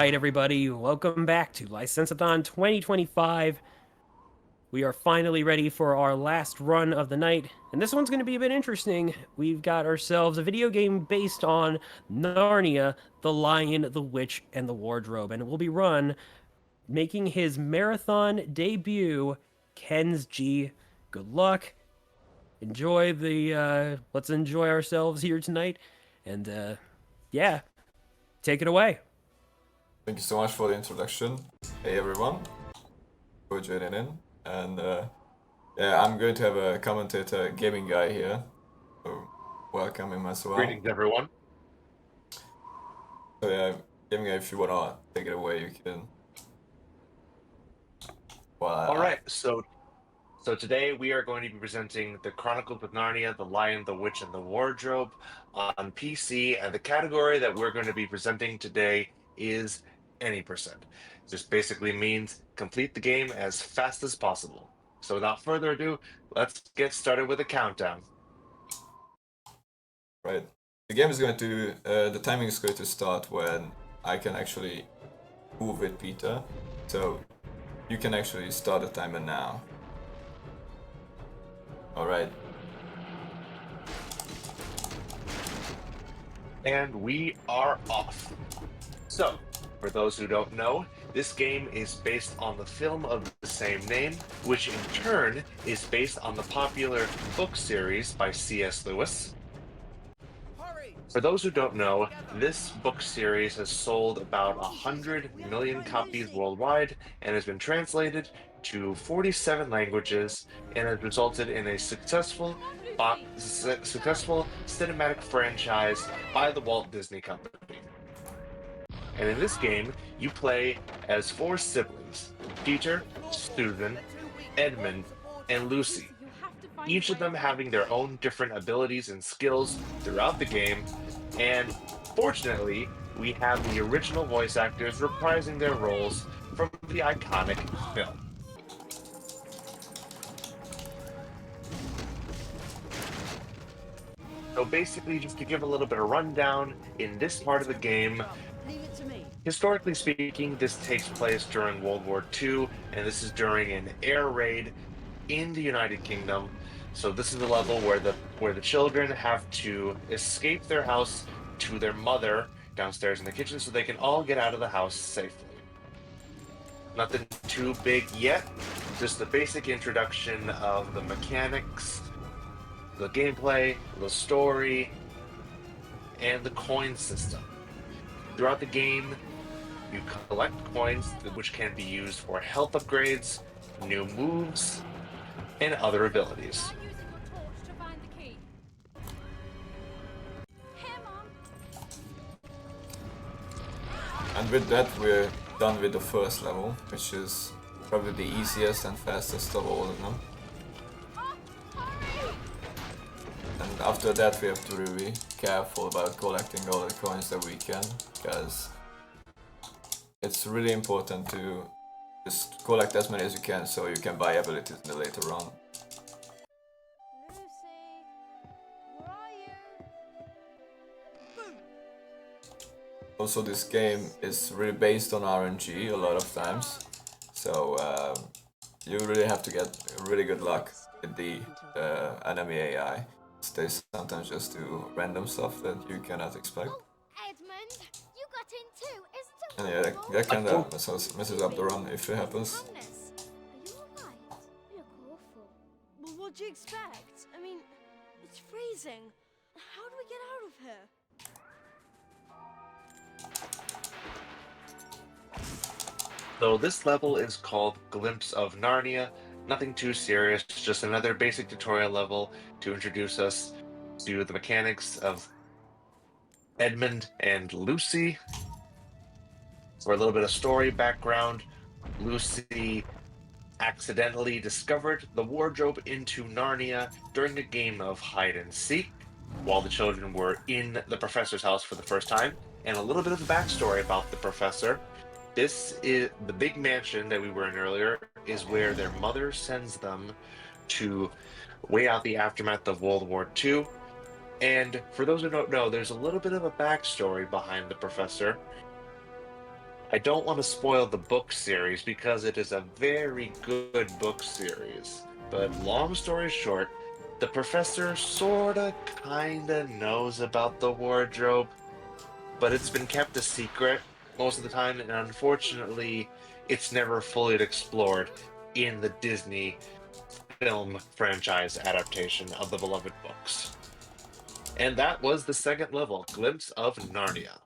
right, everybody, welcome back to License-a-thon 2025. We are finally ready for our last run of the night, and this one's going to be a bit interesting. We've got ourselves a video game based on Narnia, the Lion, the Witch, and the Wardrobe, and it will be run making his marathon debut, KenzG. Good luck. Let's enjoy ourselves here tonight, and yeah, take it away. Thank you so much for the introduction. Hey everyone, for joining in. And yeah, I'm going to have a commentator gaming guy here. So welcome him as well. Greetings, everyone. So yeah, gaming guy, if you wanna take it away, you can. All right, so today we are going to be presenting the Chronicles of Narnia, The Lion, the Witch, and the Wardrobe on PC, and the category that we're going to be presenting today is any percent. This basically means complete the game as fast as possible. So without further ado, let's get started with a countdown. Right. The game is going to, the timing is going to start when I can actually move with Peter. So you can actually start the timer now. Alright. And we are off. So, for those who don't know, this game is based on the film of the same name, which in turn is based on the popular book series by C.S. Lewis. For those who don't know, this book series has sold about 100 million copies worldwide and has been translated to 47 languages and has resulted in a successful cinematic franchise by the Walt Disney Company. And in this game, you play as 4 siblings, Peter, Susan, Edmund, and Lucy, each of them having their own different abilities and skills throughout the game, and fortunately, we have the original voice actors reprising their roles from the iconic film. So basically, just to give a little bit of rundown, in this part of the game, historically speaking, this takes place during World War II, and this is during an air raid in the United Kingdom. So this is the level where the children have to escape their house to their mother downstairs in the kitchen so they can all get out of the house safely. Nothing too big yet, just the basic introduction of the mechanics, the gameplay, the story, and the coin system. Throughout the game, you collect coins which can be used for health upgrades, new moves, and other abilities. And with that, we're done with the first level, which is probably the easiest and fastest of all of them. And after that, we have to really be careful about collecting all the coins that we can, because it's really important to just collect as many as you can so you can buy abilities in the later on. Also, this game is really based on RNG a lot of times, so you really have to get really good luck with the enemy AI. They sometimes just do random stuff that you cannot expect. Oh, Edmund, you got in too. Isn't it And yeah, that kind of messes up the run if it happens. Agnes, are you alright? You look awful. Well, what do you expect? I mean, it's freezing. How do we get out of here? So this level is called Glimpse of Narnia. Nothing too serious, just another basic tutorial level to introduce us to the mechanics of Edmund and Lucy. For a little bit of story background, Lucy accidentally discovered the wardrobe into Narnia during a game of hide and seek while the children were in the professor's house for the first time. And a little bit of the backstory about the professor. This is the big mansion that we were in earlier, is where their mother sends them to wait out the aftermath of World War II. And for those who don't know, there's a little bit of a backstory behind the professor. I don't want to spoil the book series because it is a very good book series. But long story short, the professor sorta kinda knows about the wardrobe, but it's been kept a secret most of the time, and unfortunately, it's never fully explored in the Disney film franchise adaptation of the beloved books. And that was the second level, Glimpse of Narnia.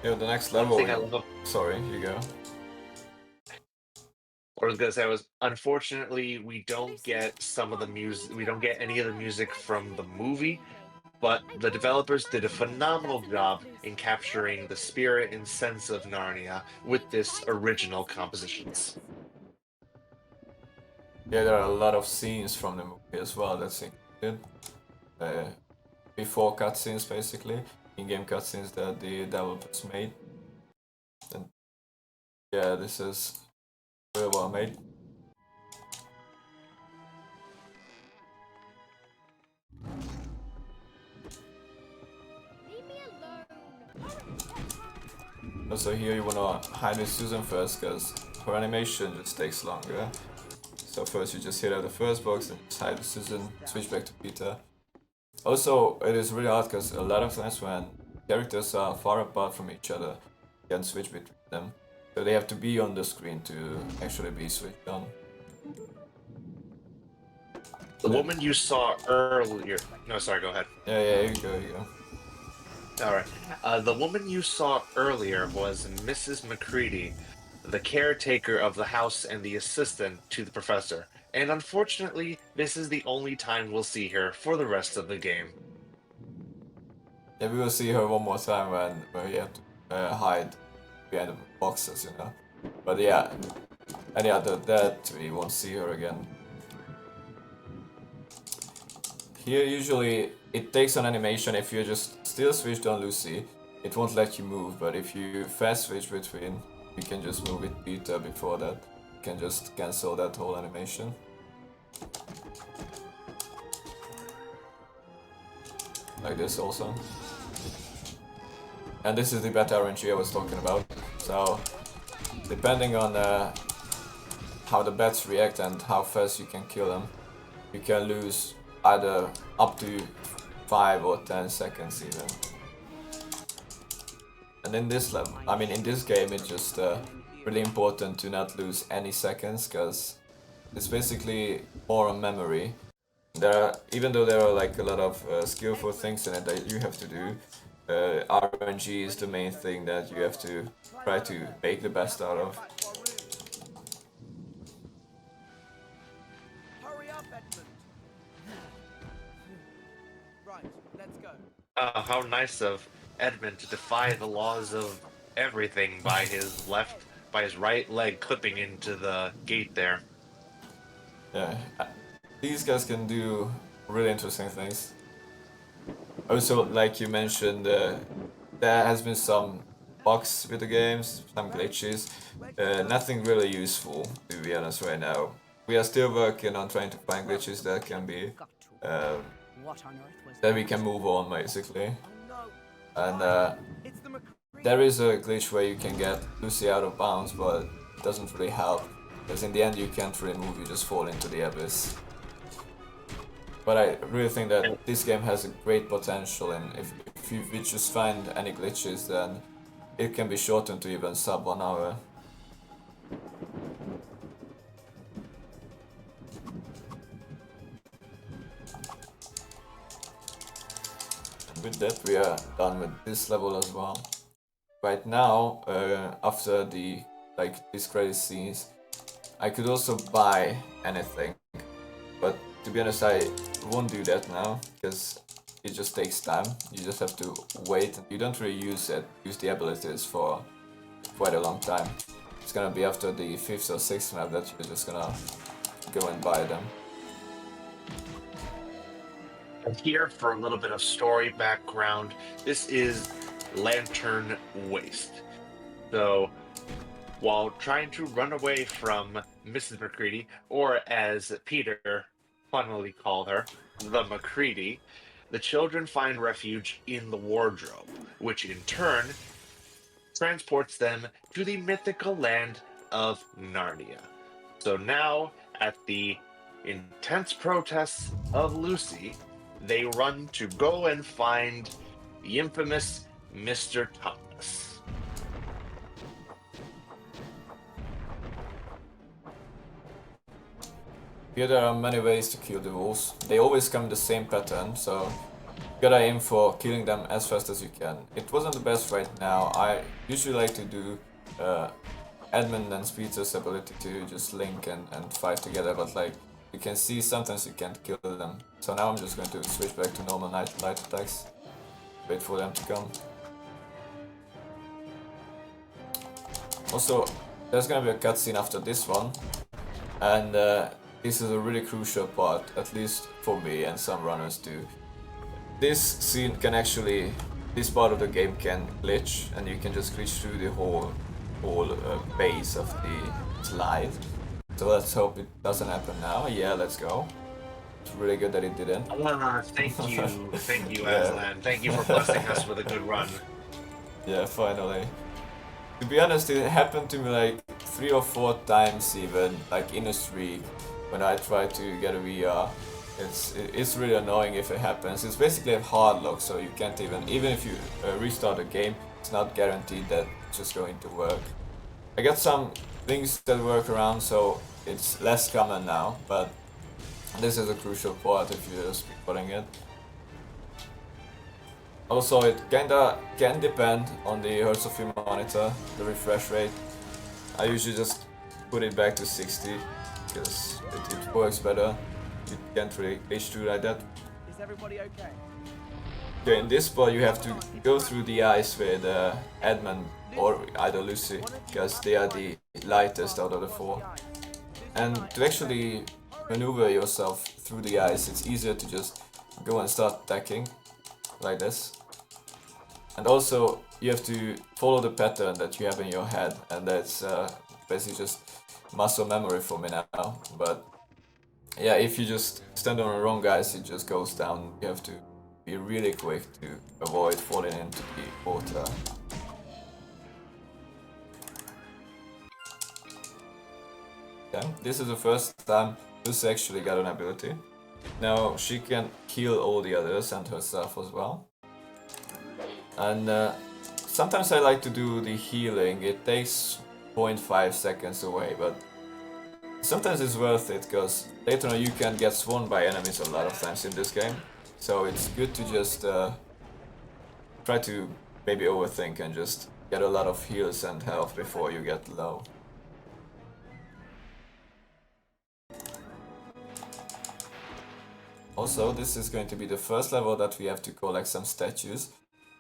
Yeah, the next One level. thing I love. Sorry, you go. What I was gonna say was, unfortunately, we don't get some of the music. We don't get any of the music from the movie, but the developers did a phenomenal job in capturing the spirit and sense of Narnia with this original compositions. Yeah, there are a lot of scenes from the movie as well that's included. Before cutscenes, basically, in-game cutscenes that the developers made. And yeah, this is very well made. Leave me alone. Also here you wanna hide with Susan first, because her animation just takes longer. So first you just hit out the first box and just hide with Susan, switch back to Peter. Also, it is really hard because a lot of times when characters are far apart from each other, you can switch between them. So they have to be on the screen to actually be switched on. The woman you saw earlier. No, sorry, go ahead. Yeah, you go, you go. All right. The woman you saw earlier was Mrs. McCready, the caretaker of the house and the assistant to the professor. And unfortunately, this is the only time we'll see her for the rest of the game. Yeah, we will see her one more time when we have to hide behind the boxes, you know. But yeah, any other that we won't see her again. Here usually it takes an animation. If you just still switched on Lucy, it won't let you move, but if you fast switch between, you can just move with Peter before that. You can just cancel that whole animation. Like this also. And this is the beta RNG I was talking about. So, depending on how the bats react and how fast you can kill them, you can lose either up to 5 or 10 seconds even. And in this level, I mean in this game, it's just really important to not lose any seconds, because it's basically more on memory. Even though there are like a lot of skillful things in it that you have to do, RNG is the main thing that you have to try to make the best out of. Hurry up, Edmund. Right, let's go. How nice of Edmund to defy the laws of everything by his right leg clipping into the gate there. Yeah, these guys can do really interesting things. Also, like you mentioned, there has been some bugs with the games, some glitches. Nothing really useful, to be honest, right now. We are still working on trying to find glitches that can be that we can move on, basically. And there is a glitch where you can get Lucy out of bounds, but it doesn't really help, because in the end you can't really move, you just fall into the abyss. But I really think that this game has a great potential, and if we just find any glitches, then it can be shortened to even sub 1 hour. And with that, we are done with this level as well. Right now, after these crazy scenes, I could also buy anything, but to be honest, I won't do that now, because it just takes time. You just have to wait. You don't really use the abilities for quite a long time. It's gonna be after the 5th or 6th map that you're just gonna go and buy them. And here, for a little bit of story background, this is Lantern Waste. So, while trying to run away from Mrs. McCready, or as Peter funnily called her, the McCready, the children find refuge in the wardrobe, which in turn transports them to the mythical land of Narnia. So now, at the intense protests of Lucy, they run to go and find the infamous Mr. Thomas. Here there are many ways to kill the wolves. They always come in the same pattern, so you gotta aim for killing them as fast as you can. It wasn't the best right now. I usually like to do Edmund and Peter's ability to just link and fight together, but like you can see sometimes you can't kill them. So now I'm just going to switch back to normal light attacks. Wait for them to come. Also, there's gonna be a cutscene after this one, and this is a really crucial part, at least for me and some runners too. This scene can actually, this part of the game can glitch, and you can just glitch through the whole base of the slide. So let's hope it doesn't happen now. Yeah, let's go. It's really good that it didn't. Thank you, Aslan. Thank you for blessing us with a good run. Yeah, finally. To be honest, it happened to me like 3 or 4 times even, like in a streak, when I try to get a VR. It's really annoying if it happens. It's basically a hard lock, so you can't even if you restart the game, it's not guaranteed that it's just going to work. I got some things that work around, so it's less common now, but this is a crucial part if you're speedrunning it. Also, it kinda can depend on the hertz of your monitor, the refresh rate. I usually just put it back to 60 because it works better. You can't really glitch through like that. Is everybody okay? Okay, in this part you have to go through the ice with Edmund or either Lucy, because they are the lightest out of the 4. And to actually maneuver yourself through the ice, it's easier to just go and start attacking like this. And also you have to follow the pattern that you have in your head, and that's basically just muscle memory for me now. But yeah, if you just stand on the wrong guys, it just goes down. You have to be really quick to avoid falling into the water. Yeah, this is the first time Lucy actually got an ability. Now she can heal all the others and herself as well. And sometimes I like to do the healing. It takes 0.5 seconds away, but sometimes it's worth it, because later on you can get swarmed by enemies a lot of times in this game. So it's good to just try to maybe overthink and just get a lot of heals and health before you get low. Also, this is going to be the first level that we have to collect some statues.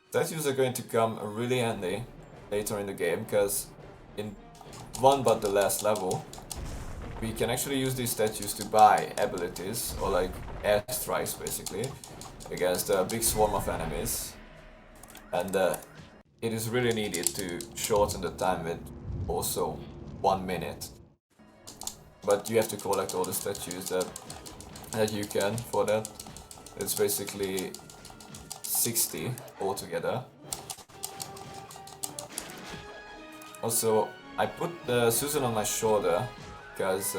Statues are going to come really handy later in the game, because in one but the last level, we can actually use these statues to buy abilities, or like airstrikes basically, against a big swarm of enemies. And it is really needed to shorten the time with also 1 minute. But you have to collect all the statues that you can for that. It's basically 60 altogether. Also, I put Susan on my shoulder because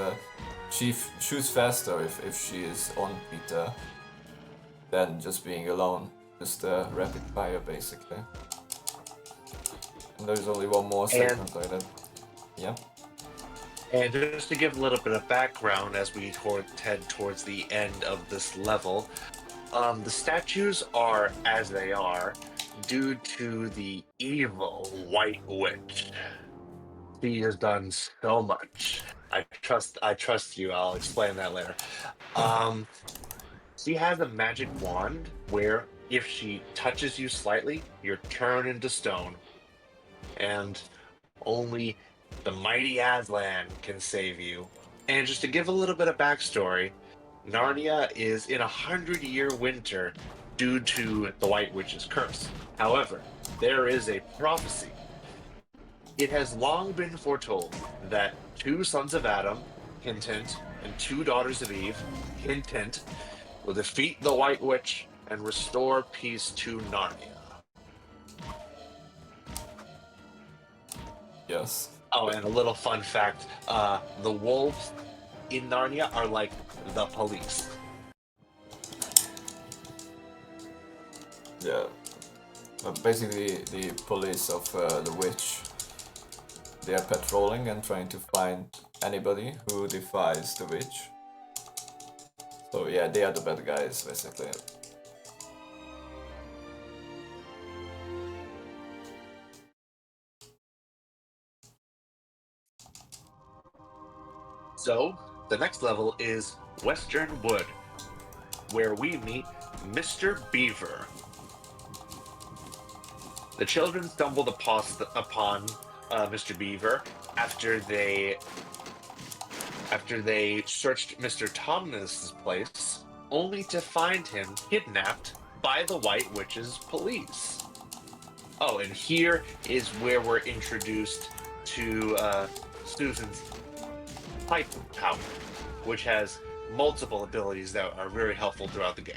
she shoots faster if she is on Peter than just being alone. Just rapid fire basically. And there's only one more segment like that. Yeah. And just to give a little bit of background as we head towards the end of this level, the statues are as they are due to the evil White Witch. She has done so much. I trust you. I'll explain that later. She has a magic wand where if she touches you slightly, you're turned into stone. And only the mighty Aslan can save you. And just to give a little bit of backstory, Narnia is in 100-year winter due to the White Witch's curse. However, there is a prophecy. It has long been foretold that 2 sons of Adam, hint hint, and 2 daughters of Eve, hint hint, will defeat the White Witch and restore peace to Narnia. Yes. Oh, and a little fun fact, the wolves in Narnia are like the police. Yeah. But basically, the police of the witch. They are patrolling and trying to find anybody who defies the witch. So yeah, they are the bad guys, basically. So, the next level is Western Wood, where we meet Mr. Beaver. The children stumbled upon Mr. Beaver after they searched Mr. Thomas's place, only to find him kidnapped by the White Witch's police. Oh, and here is where we're introduced to Susan's pipe power, which has multiple abilities that are very helpful throughout the game.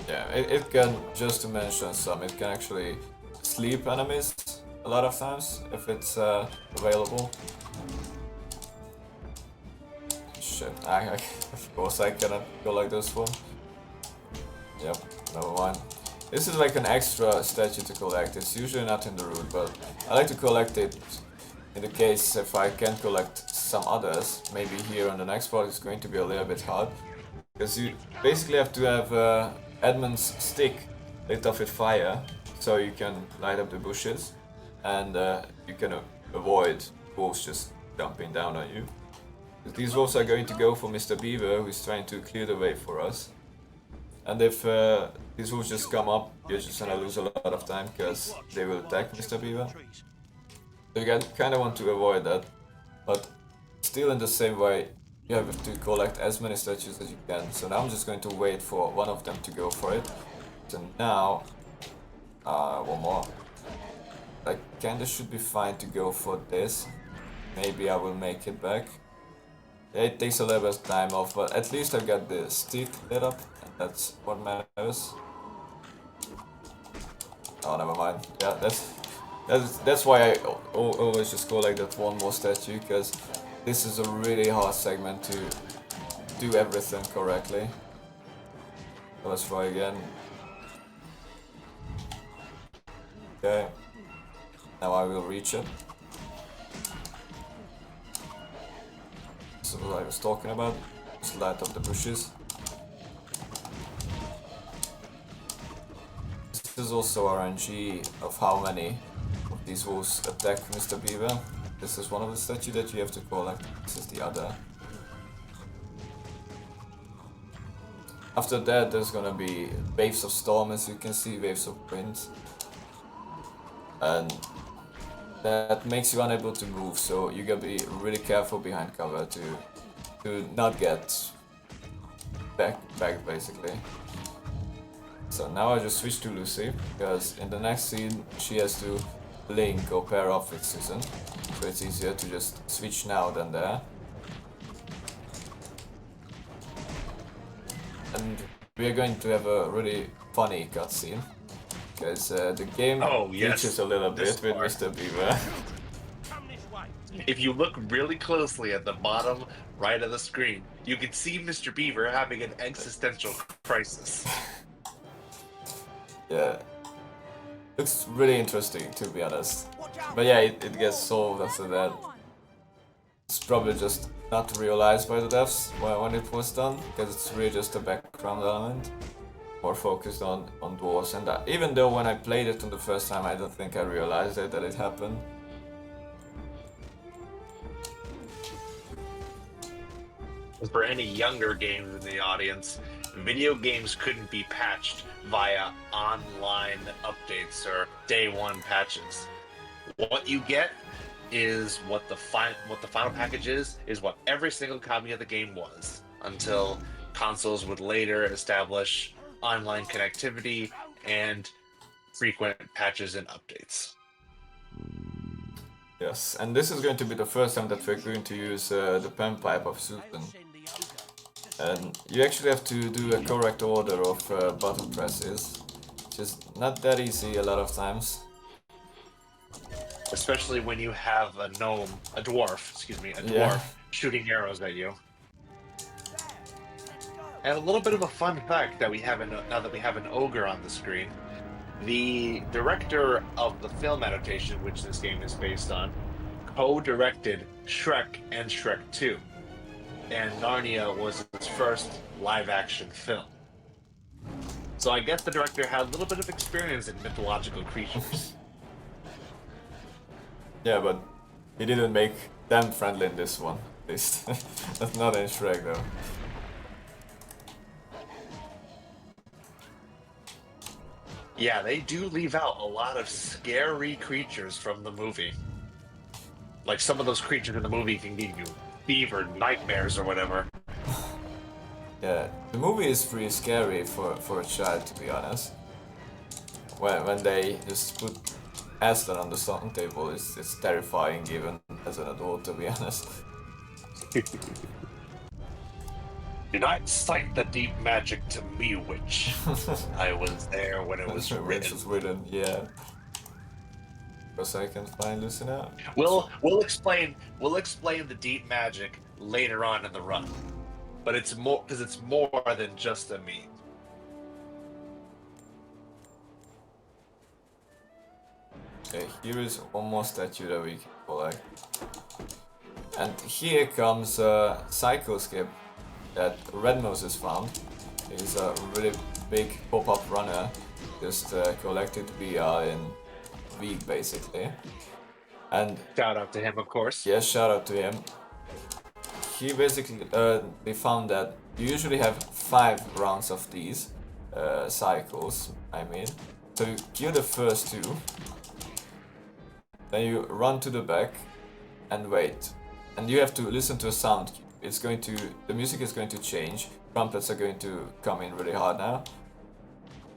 Yeah, it can, just to mention some, it can actually sleep enemies a lot of times if it's available. Shit, of course I cannot go like this one. Yep, never mind. This is like an extra statue to collect. It's usually not in the route, but I like to collect it in the case if I can collect some others. Maybe here on the next part it's going to be a little bit hard. Because you basically have to have Edmund's stick lit up with fire, so you can light up the bushes, and you can avoid wolves just jumping down on you. These wolves are going to go for Mr. Beaver, who is trying to clear the way for us. And if these wolves just come up, you're just gonna lose a lot of time, because they will attack Mr. Beaver. So you kind of want to avoid that, but still in the same way, you have to collect as many statues as you can. So now I'm just going to wait for one of them to go for it. So now, one more. I kinda should be fine to go for this. Maybe I will make it back. It takes a little bit of time off, but at least I've got the stick lit up, and that's what matters. Oh, never mind. Yeah, that's why I always just collect that one more statue, because this is a really hard segment to do everything correctly. So let's try again. Okay. Now I will reach it. This is what I was talking about. Just light up the bushes. This is also RNG of how many of these wolves attack Mr. Beaver. This is one of the statues that you have to collect. This is the other. After that, there's gonna be waves of storm, as you can see, waves of wind. And that makes you unable to move, so you gotta be really careful behind cover to not get back basically. So now I just switch to Lucy, because in the next scene she has to link or pair up with Susan, so it's easier to just switch now than there. And we are going to have a really funny cutscene, because the game glitches a little bit with Mr. Beaver. If you look really closely at the bottom right of the screen, you can see Mr. Beaver having an existential crisis. Yeah. Looks really interesting, to be honest. But yeah, it gets solved after that. It's probably just not realized by the devs when it was done, because it's really just a background element. More focused on dwarves and that. Even though when I played it on the first time, I don't think I realized that it happened. For any younger gamers in the audience, video games couldn't be patched via online updates or day one patches. What you get is what the final package is what every single copy of the game was, until consoles would later establish online connectivity and frequent patches and updates. Yes, and this is going to be the first time that we're going to use the pen pipe of Susan. And you actually have to do a correct order of button presses. Just not that easy a lot of times. Especially when you have a dwarf shooting arrows at you. And a little bit of a fun fact that we have now that we have an ogre on the screen. The director of the film adaptation, which this game is based on, co-directed Shrek and Shrek 2. And Narnia was his first live-action film. So I guess the director had a little bit of experience in mythological creatures. Yeah, but he didn't make them friendly in this one, at least. That's not in Shrek though. Yeah, they do leave out a lot of scary creatures from the movie. Like some of those creatures in the movie can give you fever, nightmares, or whatever. Yeah, the movie is pretty scary for a child, to be honest. When they just put acid on the song table, it's terrifying even as an adult, to be honest. Do not cite the deep magic to me, witch. I was there when it was written. Yeah. Because I can find Lucy now. We'll explain the deep magic later on in the run, but it's more than just a meme. Okay, here is one more statue that we can collect. And here comes a cycle skip that Red Moses found. He's a really big pop-up runner, just collected via in a week basically. And Shout out to him, of course. yeah, shout out to him. He basically, they found that you usually have 5 rounds of these cycles, I mean. So you kill the first 2, then you run to the back and wait. And you have to listen to a sound cue. The music is going to change. Trumpets are going to come in really hard now.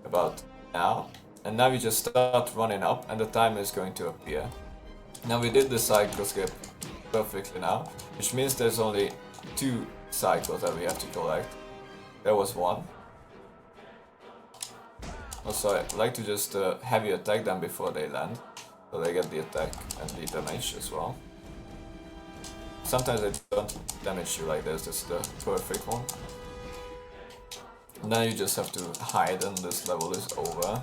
About now. And now you just start running up and the timer is going to appear. Now we did the cycle skip perfectly now, which means there's only 2 cycles that we have to collect. There was 1. Also, I like to just heavy attack them before they land, so they get the attack and the damage as well. Sometimes they don't damage you like this, this is the perfect one. And then you just have to hide and this level is over.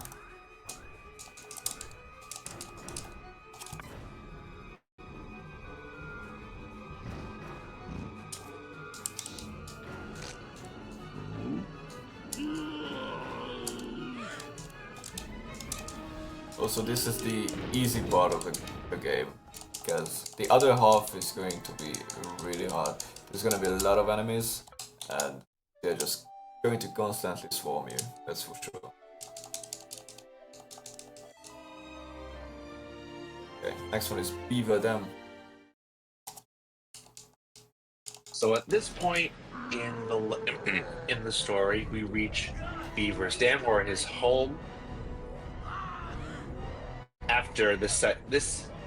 Also, this is the easy part of the game, because the other half is going to be really hard. There's going to be a lot of enemies, and they're just going to constantly swarm you, that's for sure. Okay, next one is Beaver Dam. So at this point in the story, we reach Beaver's Dam, or his home. After this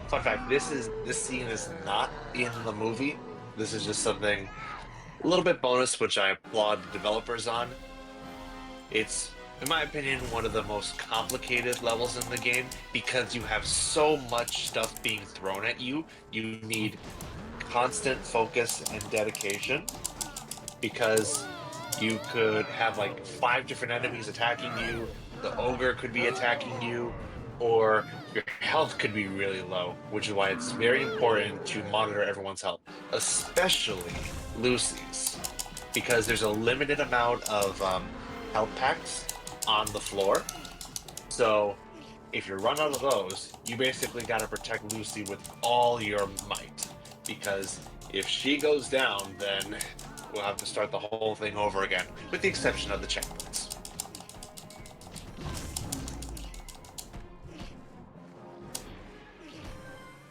fun fact, this scene is not in the movie. This is just something a little bit bonus, which I applaud the developers on. It's, in my opinion, one of the most complicated levels in the game because you have so much stuff being thrown at you. You need constant focus and dedication because you could have like 5 different enemies attacking you. The ogre could be attacking you, or your health could be really low, which is why it's very important to monitor everyone's health, especially Lucy's, because there's a limited amount of health packs on the floor. So if you run out of those, you basically got to protect Lucy with all your might, because if she goes down, then we'll have to start the whole thing over again, with the exception of the checkpoints.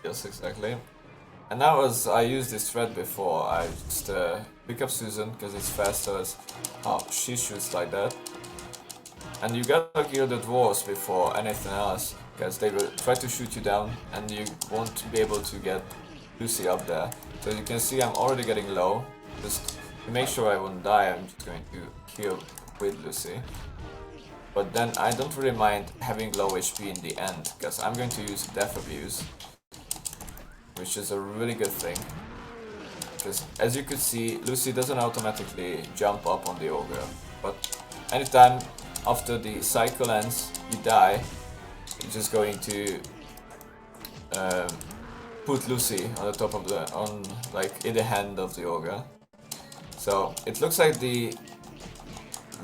Yes, exactly. And now as I used this thread before, I just pick up Susan because it's faster as how she shoots like that. And you gotta kill the dwarves before anything else, because they will try to shoot you down and you won't be able to get Lucy up there. So you can see I'm already getting low, just to make sure I won't die, I'm just going to heal with Lucy. But then I don't really mind having low HP in the end, because I'm going to use Death Abuse, which is a really good thing. Because as you could see, Lucy doesn't automatically jump up on the ogre, but anytime after the cycle ends, you die, you're just going to put Lucy on the top of the, like in the hand of the ogre. So it looks like the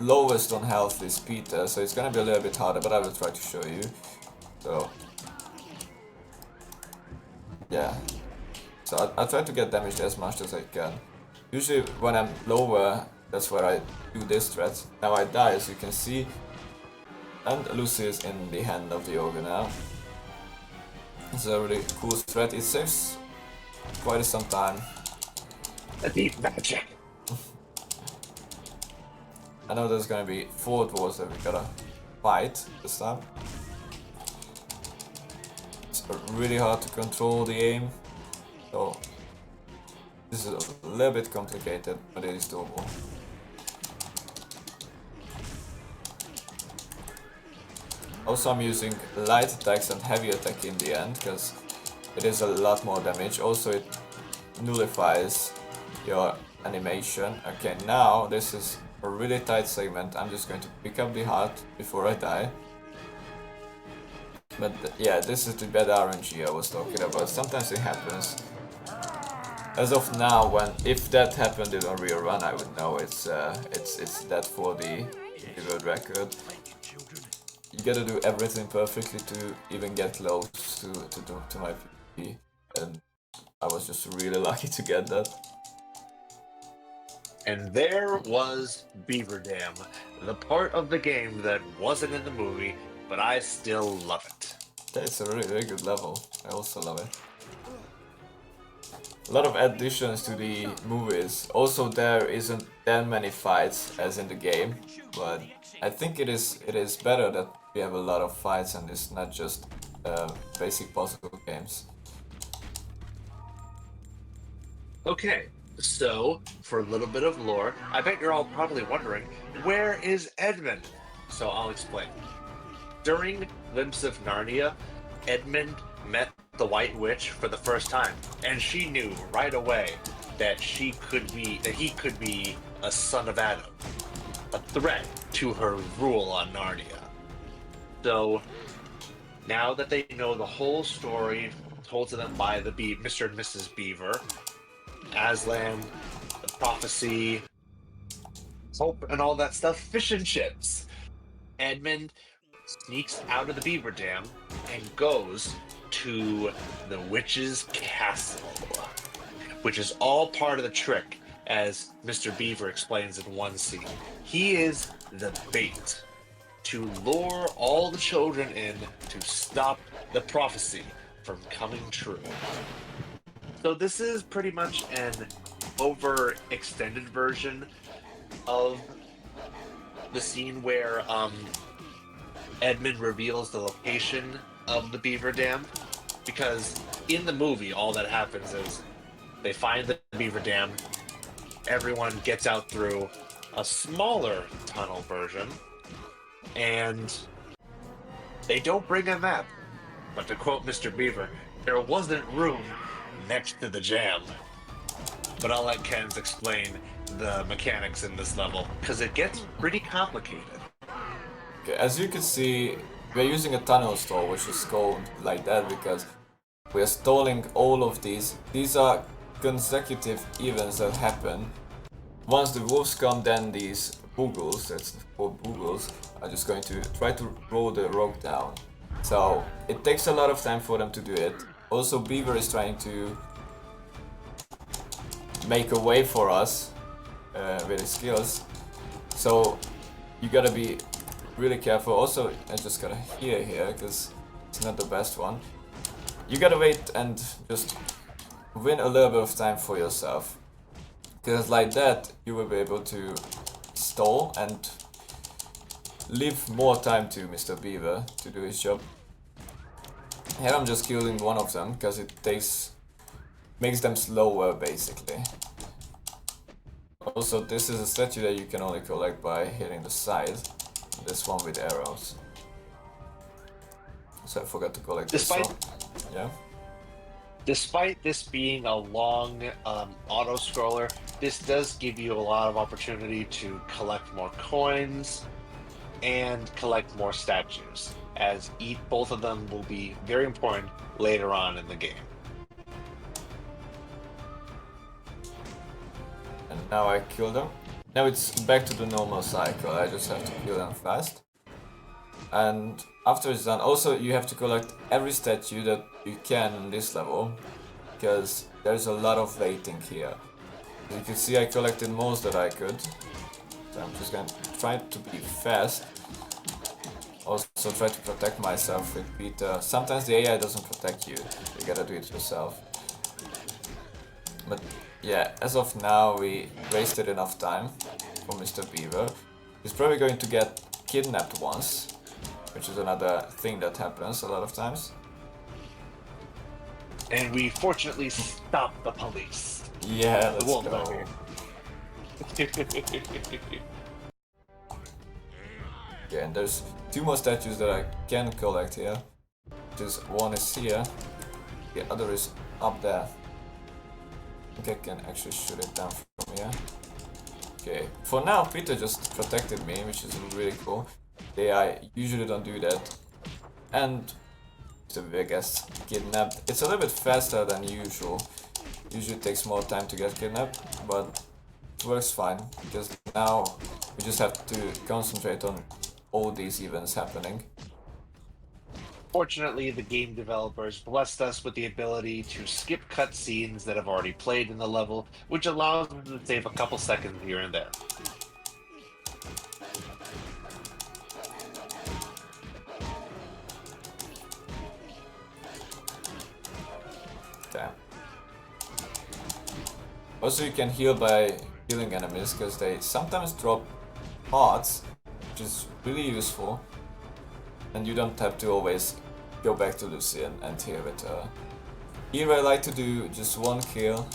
lowest on health is Peter, so it's gonna be a little bit harder, but I will try to show you. So yeah, so I try to get damaged as much as I can. Usually when I'm lower, that's where I do this threat. Now I die, as you can see, and Lucy is in the hand of the ogre now. It's a really cool threat. It saves quite some time. A deep magic. I know there's gonna be 4 dwarves that we gotta fight this time. It's really hard to control the aim, so this is a little bit complicated, but it is doable. Also, I'm using light attacks and heavy attack in the end, because it is a lot more damage. Also, it nullifies your animation. Okay, now this is a really tight segment. I'm just going to pick up the heart before I die. But yeah, this is the bad RNG I was talking about. Sometimes it happens. As of now, if that happened in a real run, I would know it's that for the world record. You gotta do everything perfectly to even get close to my PvP, and I was just really lucky to get that. And there was Beaver Dam, the part of the game that wasn't in the movie, but I still love it. That's a really, really good level. I also love it. A lot of additions to the movies. Also, there isn't that many fights as in the game, but I think it is better that we have a lot of fights and it's not just basic puzzle games. Okay, so for a little bit of lore, I bet you're all probably wondering, where is Edmund? So I'll explain. During Glimpse of Narnia, Edmund met the White Witch for the first time, and she knew right away that he could be a son of Adam, a threat to her rule on Narnia. So now that they know the whole story told to them by the Mr. and Mrs. Beaver, Aslan, the prophecy, hope, and all that stuff, fish and chips, Edmund sneaks out of the Beaver Dam and goes to the witch's castle, which is all part of the trick, as Mr. Beaver explains in one scene. He is the bait to lure all the children in to stop the prophecy from coming true. So this is pretty much an overextended version of the scene where Edmund reveals the location of the Beaver Dam, because in the movie all that happens is they find the Beaver Dam, everyone gets out through a smaller tunnel version, and they don't bring a map. But to quote Mr. Beaver, there wasn't room next to the jam. But I'll let Kenz explain the mechanics in this level, because it gets pretty complicated. Okay, as you can see, we're using a tunnel stall, which is called like that because we're stalling all of these. These are consecutive events that happen. Once the wolves come, then these boogles, that's the 4 boogles, are just going to try to roll the rock down. So it takes a lot of time for them to do it. Also, Beaver is trying to make a way for us with his skills. So you gotta be really careful. Also, I just gotta heal here because it's not the best one. You gotta wait and just win a little bit of time for yourself, because like that you will be able to stall and leave more time to Mr. Beaver to do his job. Here I'm just killing one of them because it makes them slower basically. Also, this is a statue that you can only collect by hitting the side. This one with arrows. So I forgot to collect this one. Yeah. Despite this being a long auto-scroller, this does give you a lot of opportunity to collect more coins and collect more statues, as both of them will be very important later on in the game. And now I kill them. Now it's back to the normal cycle, I just have to kill them fast. And after it's done, also you have to collect every statue that you can in this level, because there's a lot of waiting here. As you can see, I collected most that I could. So I'm just gonna try to be fast. Also try to protect myself with Peter. Sometimes the AI doesn't protect you, you gotta do it yourself. But yeah, as of now we wasted enough time for Mr. Beaver. He's probably going to get kidnapped once, which is another thing that happens a lot of times. And we fortunately stopped the police. Yeah, let's Wolf go. out here. Yeah, and there's 2 more statues that I can collect here. One is here, the other is up there. I think I can actually shoot it down from here. Okay, for now Peter just protected me, which is really cool. The AI usually don't do that. And so I guess kidnapped. It's a little bit faster than usual. Usually it takes more time to get kidnapped, but it works fine because now we just have to concentrate on all these events happening. Fortunately, the game developers blessed us with the ability to skip cutscenes that have already played in the level, which allows them to save a couple seconds here and there. Damn. Also, you can heal by healing enemies because they sometimes drop hearts, which is really useful. And you don't have to always go back to Lucy and heal with her. Here I like to do just 1 kill.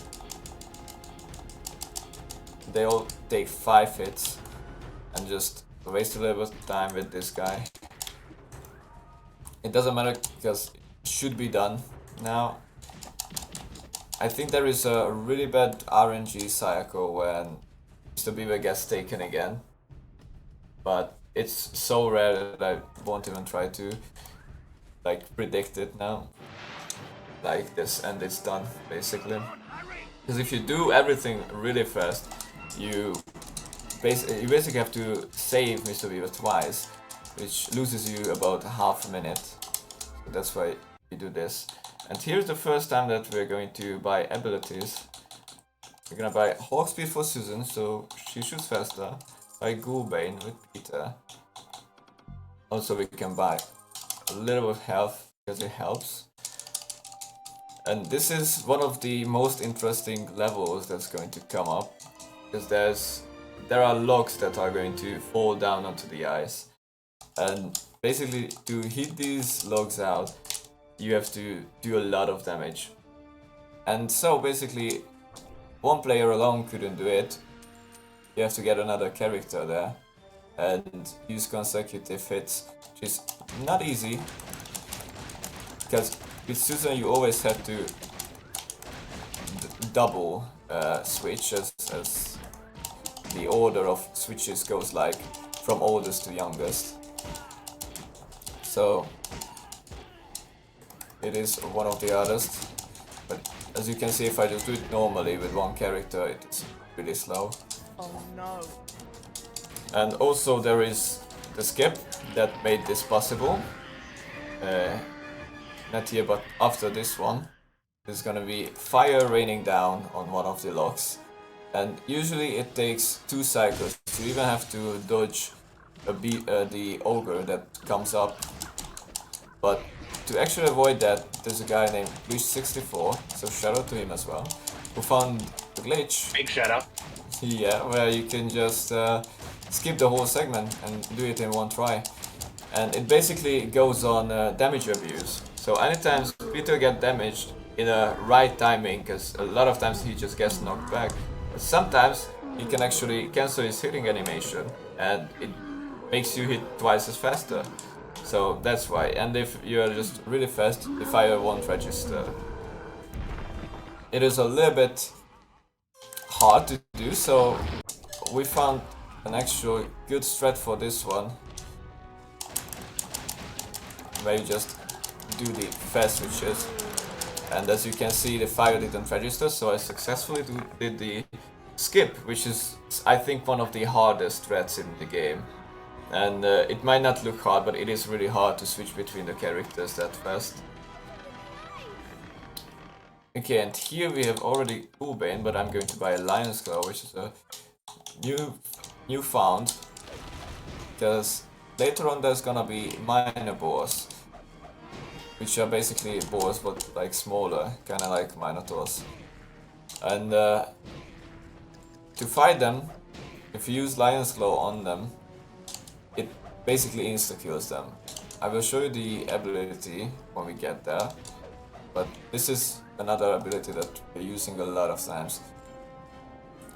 They all take 5 hits and just waste a little bit of time with this guy. It doesn't matter because it should be done now. I think there is a really bad RNG cycle when Mr. Beaver gets taken again. But it's so rare that I won't even try to predict it now. Like this, and it's done basically. Because if you do everything really fast, you basically have to save Mr. Beaver twice, which loses you about half a minute. So that's why you do this. And here's the first time that we're going to buy abilities. We're gonna buy Hawk Speed for Susan, so she shoots faster. Buy Ghoulbane with Peter. Also we can buy a little bit of health because it helps. And this is one of the most interesting levels that's going to come up, because there are logs that are going to fall down onto the ice. And basically to hit these logs out, you have to do a lot of damage. And so basically one player alone couldn't do it. You have to get another character there and use consecutive hits, which is not easy, because with Susan you always have to double switch, as the order of switches goes like from oldest to youngest. So it is one of the hardest, but as you can see, if I just do it normally with one character, it's really slow. Oh no. And also there is the skip that made this possible. Not here, but after this one, there's gonna be fire raining down on one of the logs. And usually it takes 2 cycles. You even have to dodge the ogre that comes up. But to actually avoid that, there's a guy named Wish64, so shout out to him as well, who found the glitch. Big shout out. Yeah, where you can just skip the whole segment and do it in one try. And it basically goes on damage abuse. So anytime Peter gets damaged in a right timing, because a lot of times he just gets knocked back, but sometimes he can actually cancel his hitting animation, and it makes you hit twice as faster. So that's why. And if you are just really fast, the fire won't register. It is a little bit hard to do, so we found an actual good strat for this one, where you just do the fast switches. And as you can see, the fire didn't register, so I successfully did the skip, which is, I think, one of the hardest threats in the game. And it might not look hard, but it is really hard to switch between the characters that fast. Okay, and here we have already Coolbane, but I'm going to buy a Lion's Claw, which is a new found, because later on there's gonna be minor boars, which are basically boars but like smaller, kinda like Minotaurs. And to fight them, if you use Lion's Claw on them, it basically insta-kills them. I will show you the ability when we get there, but this is another ability that we're using a lot of times.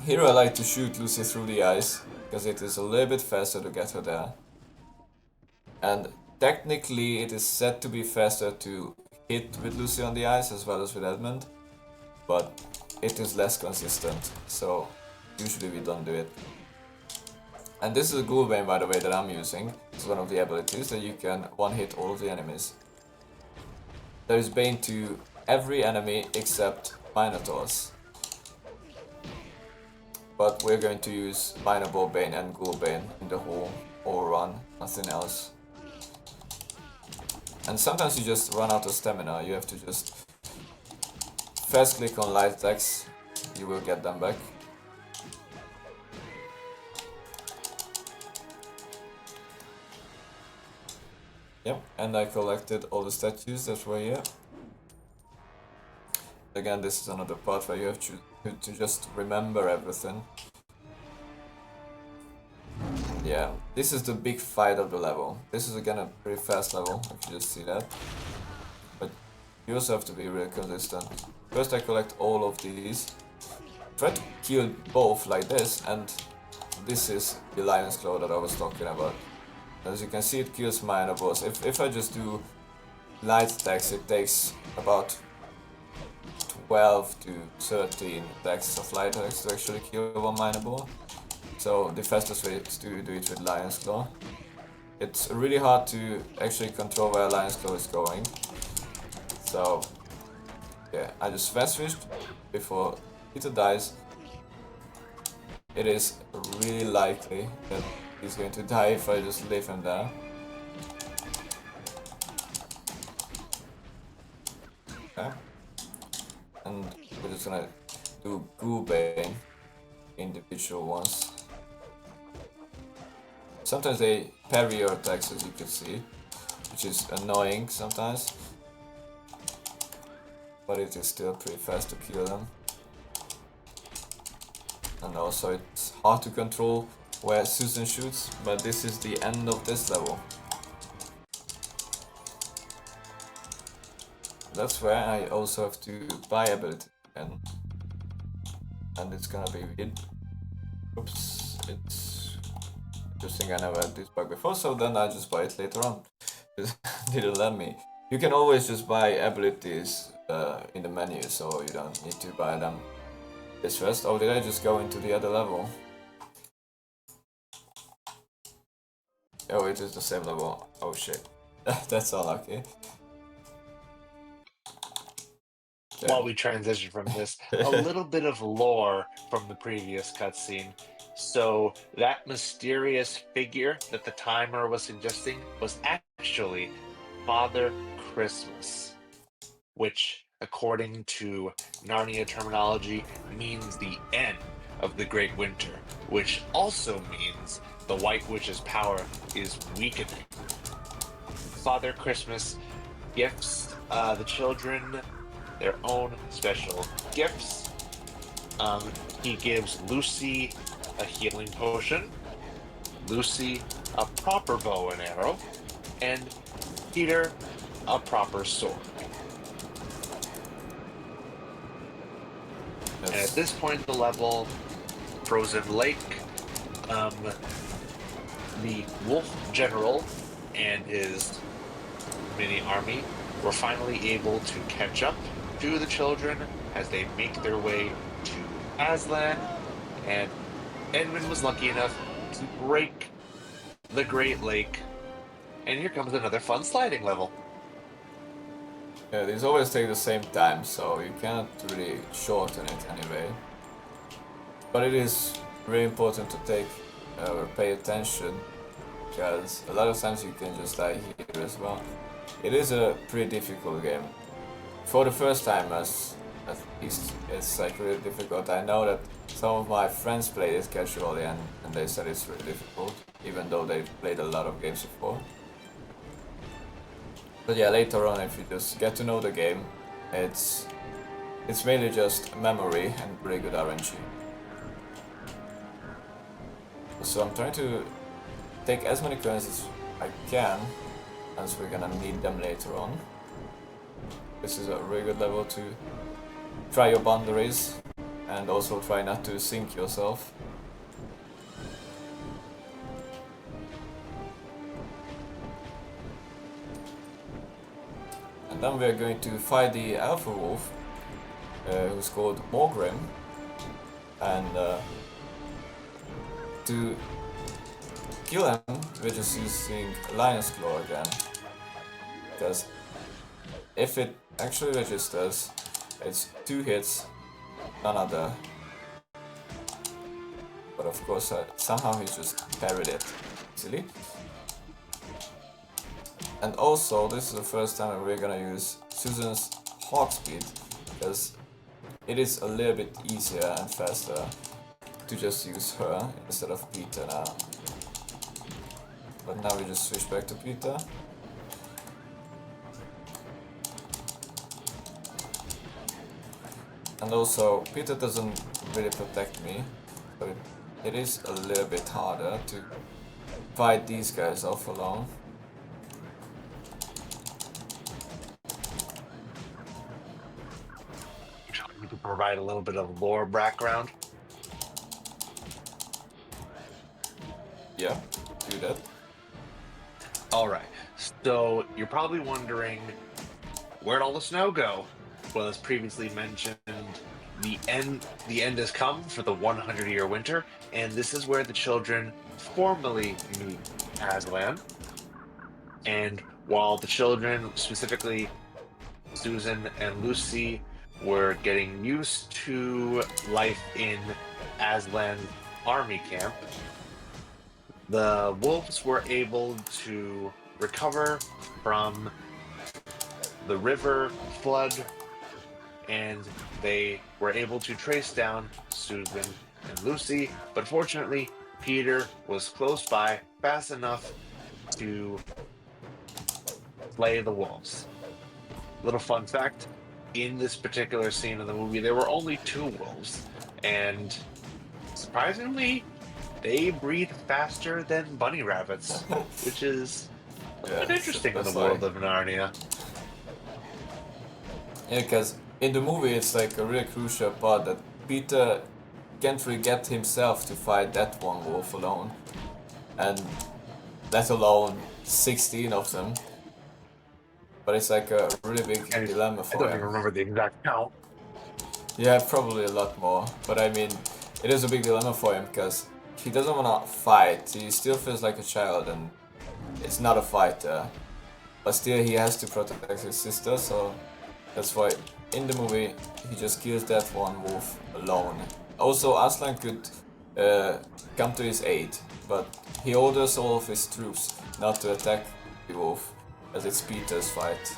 Here I like to shoot Lucy through the eyes, because it is a little bit faster to get her there. And technically it is said to be faster to hit with Lucy on the eyes as well as with Edmund, but it is less consistent, so usually we don't do it. And this is a Ghoulbane, by the way, that I'm using. It's one of the abilities that you can one-hit all of the enemies. There is Bane to every enemy except Minotaurs. But we're going to use Minotaur Bane and Ghoulbane in the whole run, nothing else. And sometimes you just run out of stamina, you have to just fast click on light attacks, you will get them back. Yep, and I collected all the statues that were here. Again, this is another part where you have to just remember everything. Yeah, this is the big fight of the level. This is again a pretty fast level, if you just see that. But you also have to be really consistent. First I collect all of these. Try to kill both like this, and this is the Lion's Claw that I was talking about. As you can see, it kills minor boss. If I just do light attacks, it takes about 12 to 13 attacks of light attacks to actually kill one minor boss. So the fastest way is to do it with Lion's Claw. It's really hard to actually control where Lion's Claw is going. So yeah, I just fast switched before Peter dies. It is really likely that he's going to die if I just leave him there. Okay. And we're just gonna do Ghoulbane individual ones. Sometimes they parry your attacks, as you can see, which is annoying sometimes. But it is still pretty fast to kill them. And also it's hard to control where Susan shoots, but this is the end of this level. That's where I also have to buy ability again. And it's gonna be weird. Oops, it's interesting, I never had this bug before, so then I just buy it later on. It didn't let me. You can always just buy abilities in the menu, so you don't need to buy them this first. Oh, did I just go into the other level? Oh, it is the same level. Oh shit. That's unlucky. Okay. While we transition from this, a little bit of lore from the previous cutscene. So that mysterious figure that the timer was suggesting was actually Father Christmas, which, according to Narnia terminology, means the end of the Great Winter, which also means the White Witch's power is weakening. Father Christmas gifts the children their own special gifts. He gives Lucy a healing potion, Lucy a proper bow and arrow, and Peter a proper sword. And at this point in the level, frozen lake. The wolf general and his mini army were finally able to catch up to the children as they make their way to Aslan, and Edmund was lucky enough to break the Great Lake. And here comes another fun sliding level. Yeah, these always take the same time, so you cannot really shorten it anyway. But it is really important to pay attention, because a lot of times you can just die here as well. It is a pretty difficult game. For the first timers, at least, it's like really difficult. I know that some of my friends played it casually and they said it's really difficult, even though they've played a lot of games before. But yeah, later on, if you just get to know the game, it's mainly just memory and really good RNG. So I'm trying to take as many coins as I can, as we're gonna need them later on. This is a really good level to try your boundaries and also try not to sink yourself. And then we're going to fight the Alpha Wolf, who's called Morgrim, and to kill him, we're just using Lion's Claw again, because if it actually registers, it's 2 hits, none other. But of course, somehow he just parried it easily. And also, this is the first time we're gonna use Susan's Hawk Speed, because it is a little bit easier and faster to just use her instead of Peter now. But now we just switch back to Peter. And also, Peter doesn't really protect me, so it is a little bit harder to fight these guys off alone. To provide a little bit of lore background. Yeah, do that. All right, so you're probably wondering, where'd all the snow go? Well, as previously mentioned, the end has come for the 100-year winter, and this is where the children formally meet Aslan. And while the children, specifically Susan and Lucy, were getting used to life in Aslan's army camp, the wolves were able to recover from the river flood, and they were able to trace down Susan and Lucy, but fortunately Peter was close by fast enough to slay the wolves. Little fun fact, in this particular scene of the movie, there were only 2 wolves, and surprisingly, they breed faster than bunny rabbits, which is interesting in the world of Narnia. Yeah, because in the movie it's like a really crucial part that Peter can't really get himself to fight that one wolf alone, and let alone 16 of them. But it's like a really big dilemma for him. I don't even remember the exact count. Yeah, probably a lot more. But I mean, it is a big dilemma for him because he doesn't want to fight. He still feels like a child and it's not a fighter. But still he has to protect his sister, so that's why in the movie he just kills that one wolf alone. Also, Aslan could come to his aid, but he orders all of his troops not to attack the wolf, as it's Peter's fight.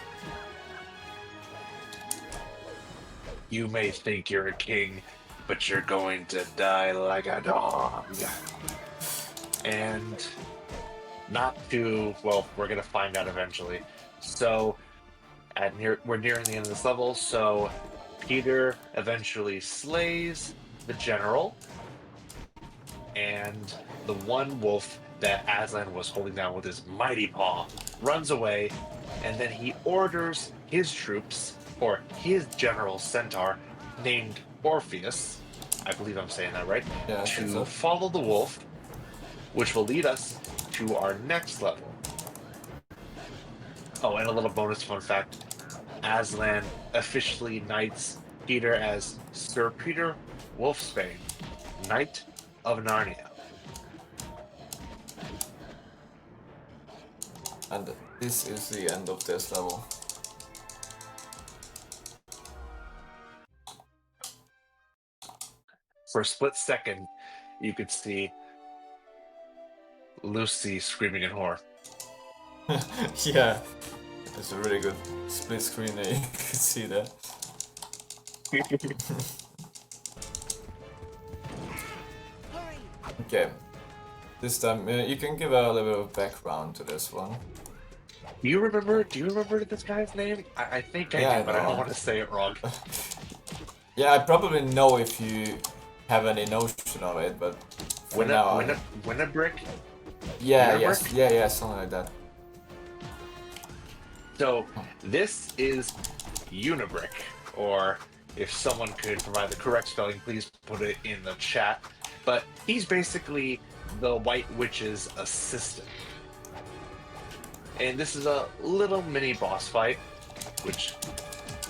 You may think you're a king, but you're going to die like a dog. And not to, well, we're going to find out eventually. So, we're nearing the end of this level, so Peter eventually slays the general, and the one wolf that Aslan was holding down with his mighty paw runs away, and then he orders his troops, or his general centaur, named Orpheus, I believe I'm saying that right, Yeah, I think to so. follow the wolf, which will lead us to our next level. Oh, and a little bonus fun fact. Aslan officially knights Peter as Sir Peter Wolfsbane, Knight of Narnia. And this is the end of this level. For a split second, you could see Lucy screaming in horror. Yeah, it's a really good split screen there, you can see that. Hurry! Okay, this time you can give a little bit of background to this one. Do you remember this guy's name? I think I Yeah, do, I but I know. don't want to say it wrong. Yeah, I probably know if you have any notion of it, but for now, Winnabrick? yeah, Winnabrick? yeah, something like that. So this is Unibrick, or if someone could provide the correct spelling, please put it in the chat. But he's basically the White Witch's assistant. And this is a little mini boss fight, which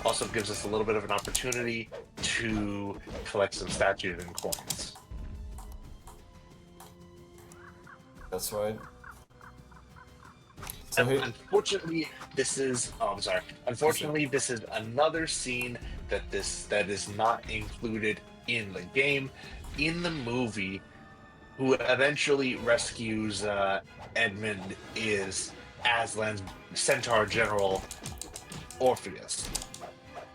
also gives us a little bit of an opportunity to collect some statues and coins. That's right. So he, Unfortunately, this is. Oh, I'm sorry. Unfortunately, this is another scene that is not included in the game. In the movie, who eventually rescues Edmund is Aslan's Centaur General Orpheus.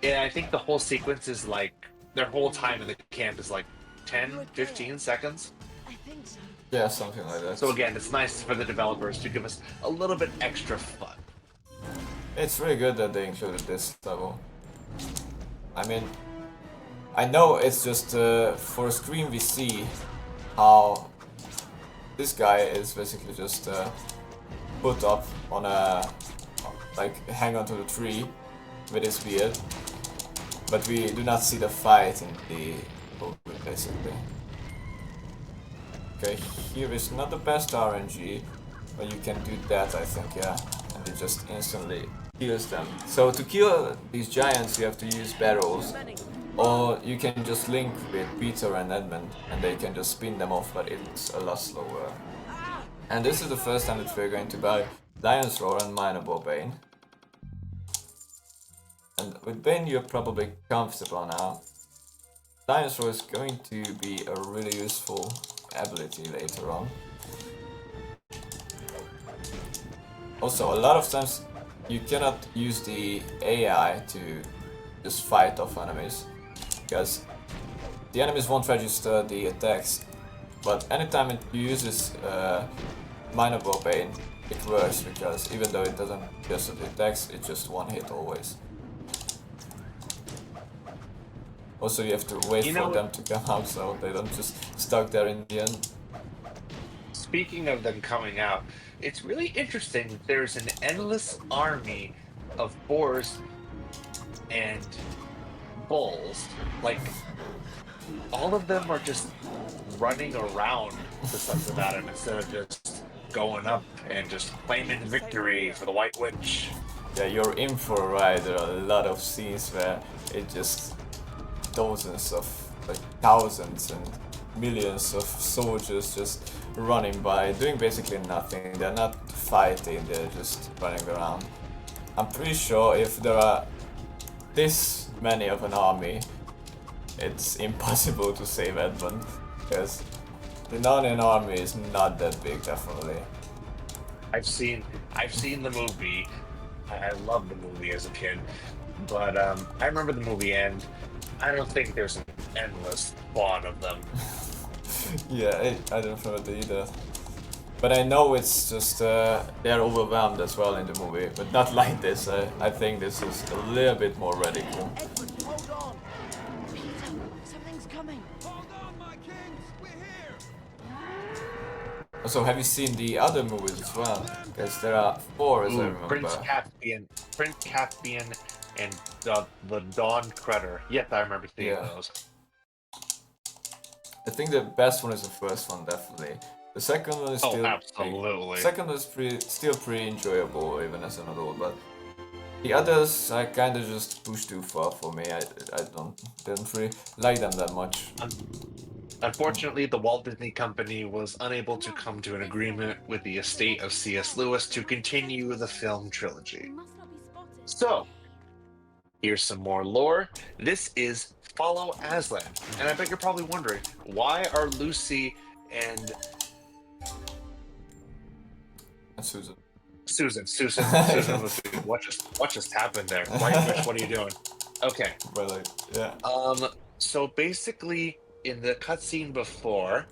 And I think the whole sequence is like their whole time in the camp is like 10, 15 seconds. I think so. yeah, something like that. So again, it's nice for the developers to give us a little bit extra fun. It's really good that they included this level. I mean, I know it's just for a screen we see how this guy is basically just put up on a, like, hang onto the tree with his beard, but we do not see the fight in the movie basically. Okay, here is not the best RNG, but you can do that, I think, yeah, and it just instantly kills them. So to kill these giants you have to use barrels, or you can just link with Peter and Edmund and they can just spin them off, but it's a lot slower. And this is the first time that we're going to buy Lion's Roar and Mineable Bane. And with Bane you're probably comfortable now. Lion's Roar is going to be a really useful ability later on. Also, a lot of times you cannot use the AI to just fight off enemies, because the enemies won't register the attacks, but anytime it uses Mineable Bane, it works, because even though it doesn't register the attacks, it's just one hit always. Also, you have to wait for them to come out so they don't just stuck there in the end. Speaking of them coming out, it's really interesting. There's an endless army of boars and bulls. Like, all of them are just running around the Sons of Adam instead of just going up and just claiming victory for the White Witch. Yeah, you're in for a ride. There are a lot of scenes where it just dozens of, like, thousands and millions of soldiers just running by, doing basically nothing. They're not fighting, they're just running around. I'm pretty sure if there are this many of an army, it's impossible to save Edmund, because the Narnian army is not that big, definitely. I've seen the movie. I loved the movie as a kid, but I remember the movie end. I don't think there's an endless spawn of them. Yeah, I don't remember that either. But I know it's just they're overwhelmed as well in the movie, but not like this. I think this is a little bit more radical. Edward, hold on! Peter, something's coming. Hold on, my kings! We're here! Also, have you seen the other movies as well? Because there are 4 as I remember. Prince Caspian, and the Dawn Crutter. Yes, I remember seeing Yeah. those. I think the best one is the first one, definitely. The second one is still absolutely. second is still pretty enjoyable even as an adult, but the others I kind of just pushed too far for me. I didn't really like them that much. Unfortunately, the Walt Disney Company was unable to come to an agreement with the estate of C.S. Lewis to continue the film trilogy. Must not be spotted. So, here's some more lore. This is Follow Aslan. And I bet you're probably wondering, why are Lucy and And Susan. Susan, Lucy, what just happened there? White Witch, what are you doing? Okay. But like, yeah. So basically, in the cutscene before,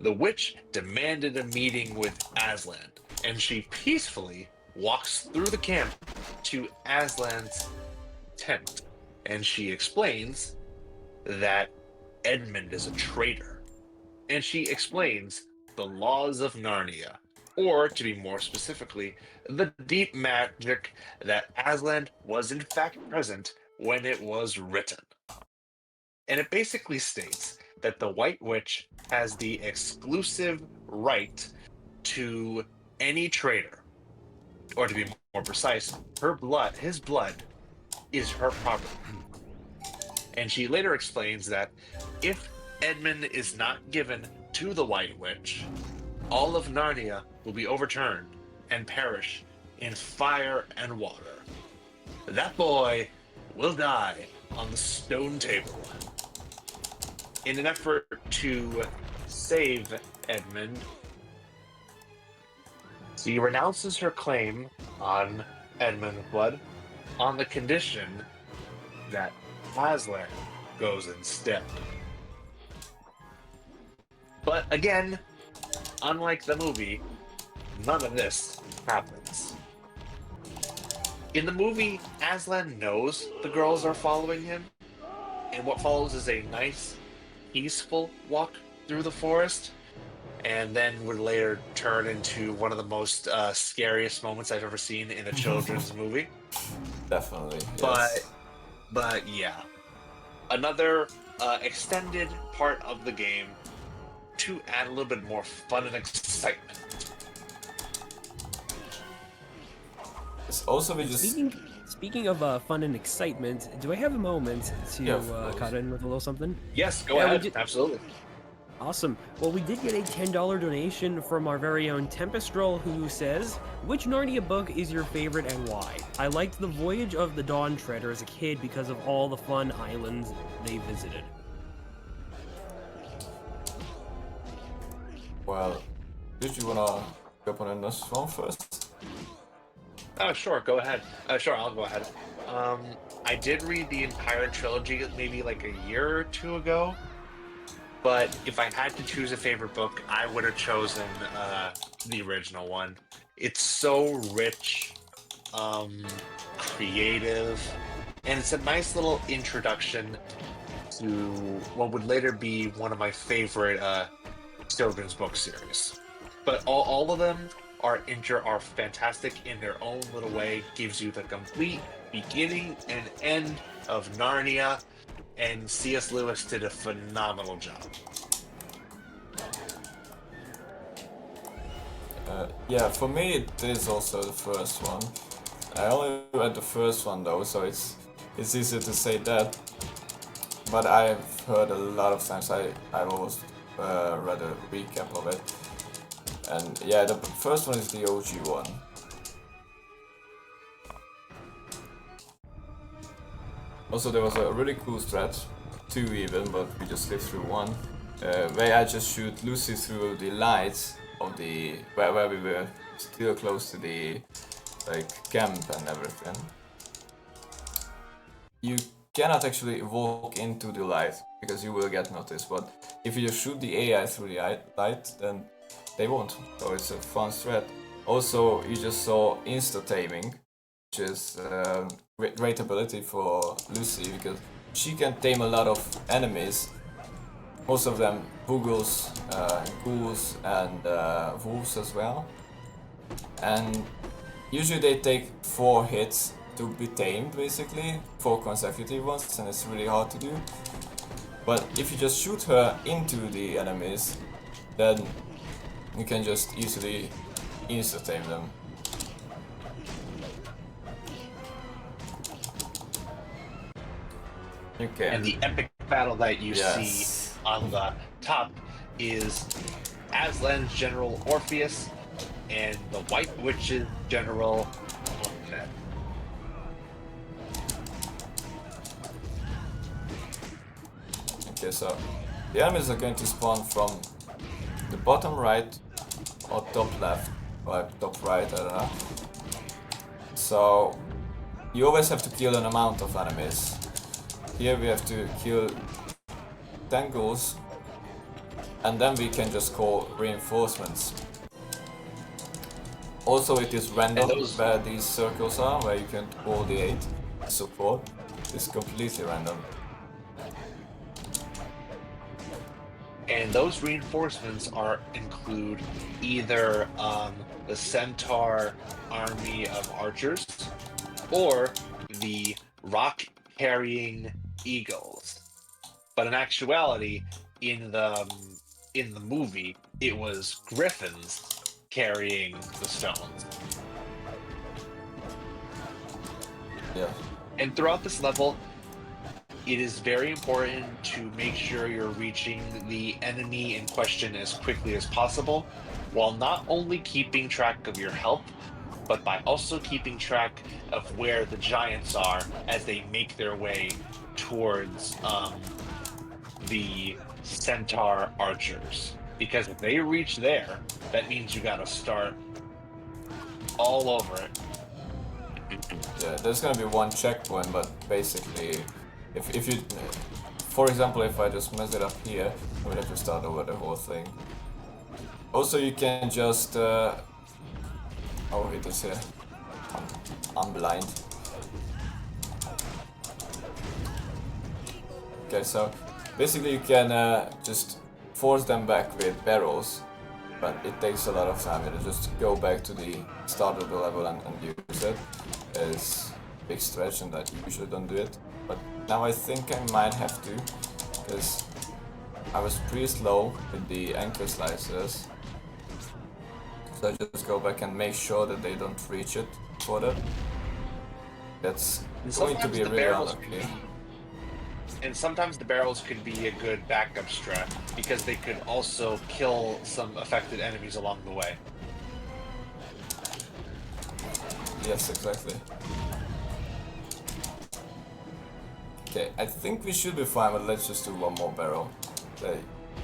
the witch demanded a meeting with Aslan, and she peacefully walks through the camp to Aslan's tent, and she explains that Edmund is a traitor, and she explains the laws of Narnia, or to be more specifically, the deep magic that Aslan was in fact present when it was written. And it basically states that the White Witch has the exclusive right to any traitor, or to be more precise, his blood is her property. And she later explains that if Edmund is not given to the White Witch, all of Narnia will be overturned and perish in fire and water. That boy will die on the stone table. In an effort to save Edmund, she renounces her claim on Edmund's blood on the condition that Aslan goes instead. But again, unlike the movie, none of this happens. In the movie, Aslan knows the girls are following him, and what follows is a nice, peaceful walk through the forest, and then would later turn into one of the most scariest moments I've ever seen in a children's movie. Definitely. Yes. But yeah, another extended part of the game to add a little bit more fun and excitement. It's also we just Speaking of fun and excitement, do I have a moment to of cut in with a little something? Yes, go Yeah, we ahead. did- Absolutely. Awesome. Well, we did get a $10 donation from our very own Tempestrel, who says, "Which Narnia book is your favorite and why? I liked The Voyage of the Dawn Treader as a kid because of all the fun islands they visited." well, did you wanna jump on this one first? Sure, go ahead. Sure, I'll go ahead. I did read the entire trilogy maybe like a year or two ago, but if I had to choose a favorite book, I would have chosen the original one. It's so rich, creative, and it's a nice little introduction to what would later be one of my favorite children's book series. But all of them are fantastic in their own little way. Gives you the complete beginning and end of Narnia, and C.S. Lewis did a phenomenal job. Yeah, for me it is also the first one. I only read the first one though, so it's easier to say that. But I've heard a lot of times. I've always read a recap of it, and yeah, the first one is the OG one. Also, there was a really cool stretch, two even, but we just lived through one, where I just shoot Lucy through the lights of the where we were still close to the camp and everything. You cannot actually walk into the light because you will get noticed, but if you just shoot the AI through the light, then they won't. So it's a fun threat. Also, you just saw insta-taming, which is great ability for Lucy because she can tame a lot of enemies. Most of them boogles, ghouls, and wolves as well. And usually they take 4 hits to be tamed, basically 4 consecutive ones, and it's really hard to do. But if you just shoot her into the enemies, then you can just easily insta-tame them. Okay. And the epic battle that you Yes. see on the top is Aslan's General Orpheus and the White Witch's General Monet. Okay, so the enemies are going to spawn from the bottom right or top left, or top right, I don't know. So you always have to kill an amount of enemies. Here we have to kill 10 ghouls, and then we can just call reinforcements. Also, it is random where these circles are, where you can call the 8 support. It's completely random. And those reinforcements include either the Centaur army of archers or the rock-carrying eagles. But in actuality, in the movie, it was griffins carrying the stones. Yeah. And throughout this level, it is very important to make sure you're reaching the enemy in question as quickly as possible, while not only keeping track of your health, but by also keeping track of where the giants are as they make their way towards the Centaur archers. Because if they reach there, that means you gotta start all over it. Yeah, there's gonna be one checkpoint, but basically, if you, for example, if I just mess it up here, I would have to start over the whole thing. Also, you can just, oh, it is here. I'm blind. Okay, so basically you can just force them back with barrels, but it takes a lot of time. You just go back to the start of the level and use it. It's a big stretch, and I usually don't do it. But now I think I might have to, because I was pretty slow with the anchor slicers. So I just go back and make sure that they don't reach it for that. That's going to be really unlucky. And sometimes the barrels could be a good backup strat, because they could also kill some affected enemies along the way. Yes, exactly. Okay, I think we should be fine, but let's just do one more barrel.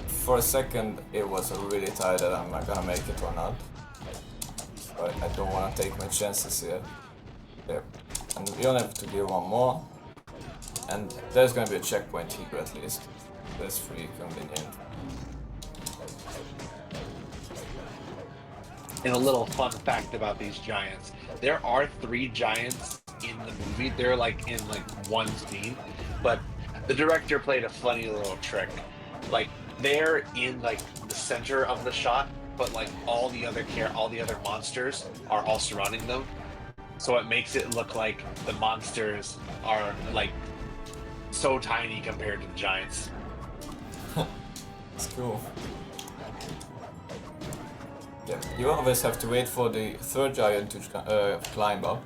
For a second, it was really tight that I'm not gonna make it or not. But I don't want to take my chances here. Okay, and we only have to do one more. And there's gonna be a checkpoint here at least. That's pretty convenient. And a little fun fact about these giants: there are 3 giants in the movie. They're like in like one scene, but the director played a funny little trick. Like, they're in like the center of the shot, but like all the other monsters are all surrounding them. So it makes it look like the monsters are like so tiny compared to the giants. It's cool. Yeah, you always have to wait for the 3rd giant to climb up.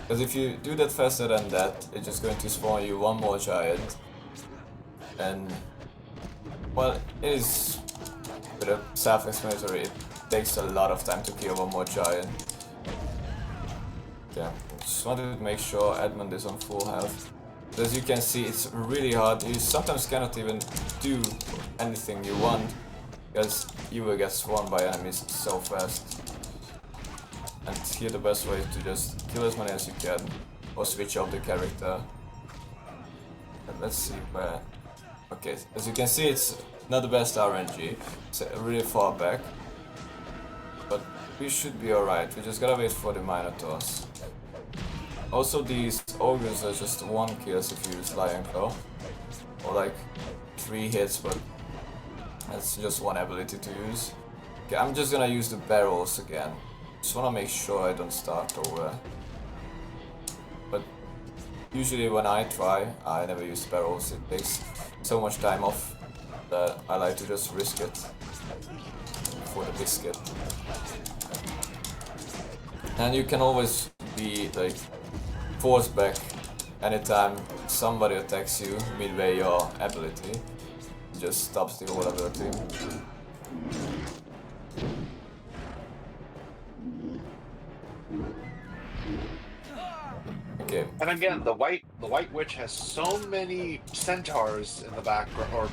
Because if you do that faster than that, it's just going to spawn you one more giant. And, well, it is a bit self-explanatory. It takes a lot of time to kill one more giant. Yeah, just wanted to make sure Edmund is on full health. As you can see, it's really hard. You sometimes cannot even do anything you want, because you will get swarmed by enemies so fast. And here the best way is to just kill as many as you can, or switch up the character. And let's see where... Okay, as you can see, it's not the best RNG. It's really far back. But we should be alright. We just gotta wait for the Minotaurs. Also, these ogres are just 1 kills if you use Lion Claw, or like 3 hits, but that's just one ability to use. Okay, I'm just gonna use the barrels again. Just wanna make sure I don't start over. But usually when I try, I never use barrels. It takes so much time off that I like to just risk it for the biscuit. And you can always be like forced back anytime somebody attacks you midway your ability. It just stops the whole ability. Okay. And again, the White Witch has so many centaurs in the background, or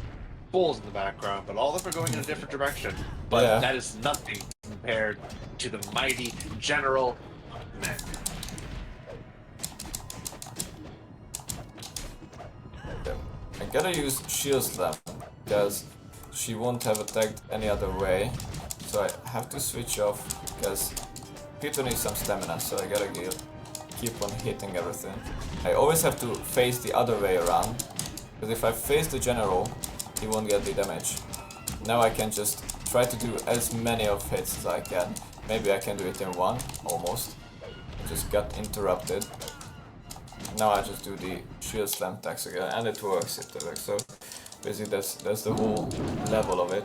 bulls in the background, but all of them are going in a different direction. But Yeah. that is nothing compared to the mighty General Men. I gotta use Shield Slam because she won't have attacked any other way. So I have to switch off because Peter needs some stamina, so I gotta keep on hitting everything. I always have to face the other way around, because if I face the general, he won't get the damage. Now I can just try to do as many of hits as I can. Maybe I can do it in one, almost. Just got interrupted. Now I just do the shield slam attacks again, and it works. So basically that's the whole level of it.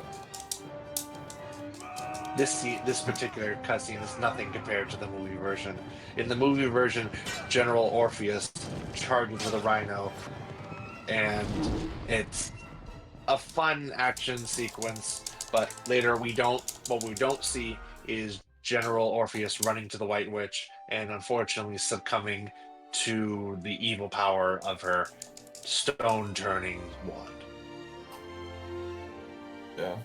This particular cutscene is nothing compared to the movie version. In the movie version, General Orpheus charges with a rhino, and it's a fun action sequence. But later what we don't see is General Orpheus running to the White Witch and unfortunately succumbing to the evil power of her stone-turning wand. Yeah.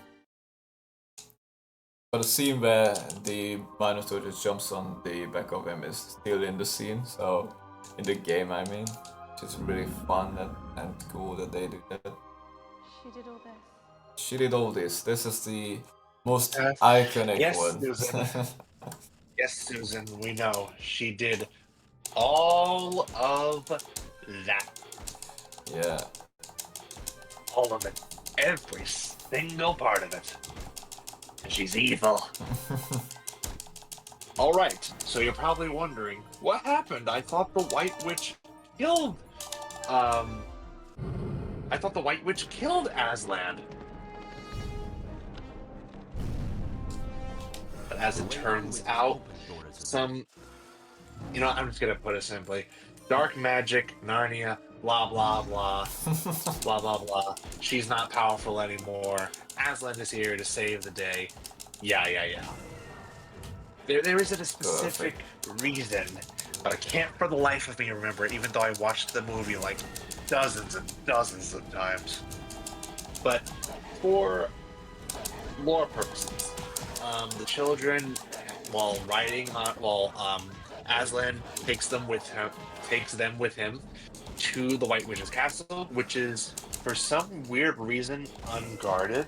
But the scene where the Minotaur just jumps on the back of him is still in the scene, so in the game I mean. Which is really fun and cool that they do that. She did all this. She did all this. This is the most Yes. iconic Yes, one. Susan. Yes, Susan, we know. She did all of that. Yeah. All of it. Every single part of it. And she's evil. Alright, so you're probably wondering, what happened? I thought the White Witch killed... I thought the White Witch killed Aslan. But as it turns out, I'm just gonna put it simply. Dark magic, Narnia, blah blah blah, blah blah blah. She's not powerful anymore. Aslan is here to save the day. Yeah. There isn't a specific reason, but I can't for the life of me remember it, even though I watched the movie like dozens and dozens of times. But for lore purposes, the children, while Aslan takes them with him to the White Witch's castle, which is for some weird reason unguarded.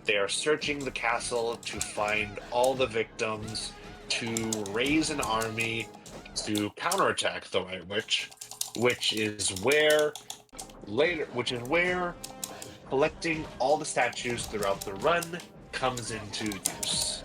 They are searching the castle to find all the victims, to raise an army to counterattack the White Witch, which is where collecting all the statues throughout the run comes into use.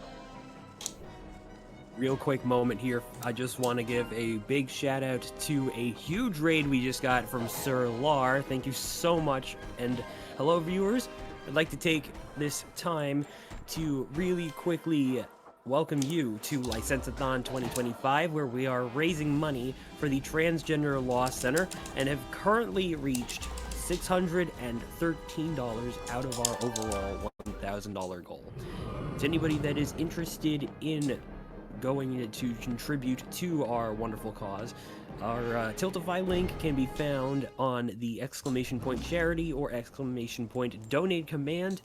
Real quick moment here. I just want to give a big shout out to a huge raid we just got from Sir Lar. Thank you so much. And hello, viewers. I'd like to take this time to really quickly welcome you to License-a-thon 2025, where we are raising money for the Transgender Law Center and have currently reached $613 out of our overall $1,000 goal. To anybody that is interested in going to contribute to our wonderful cause, our tLtWatW link can be found on the !charity or !donate command,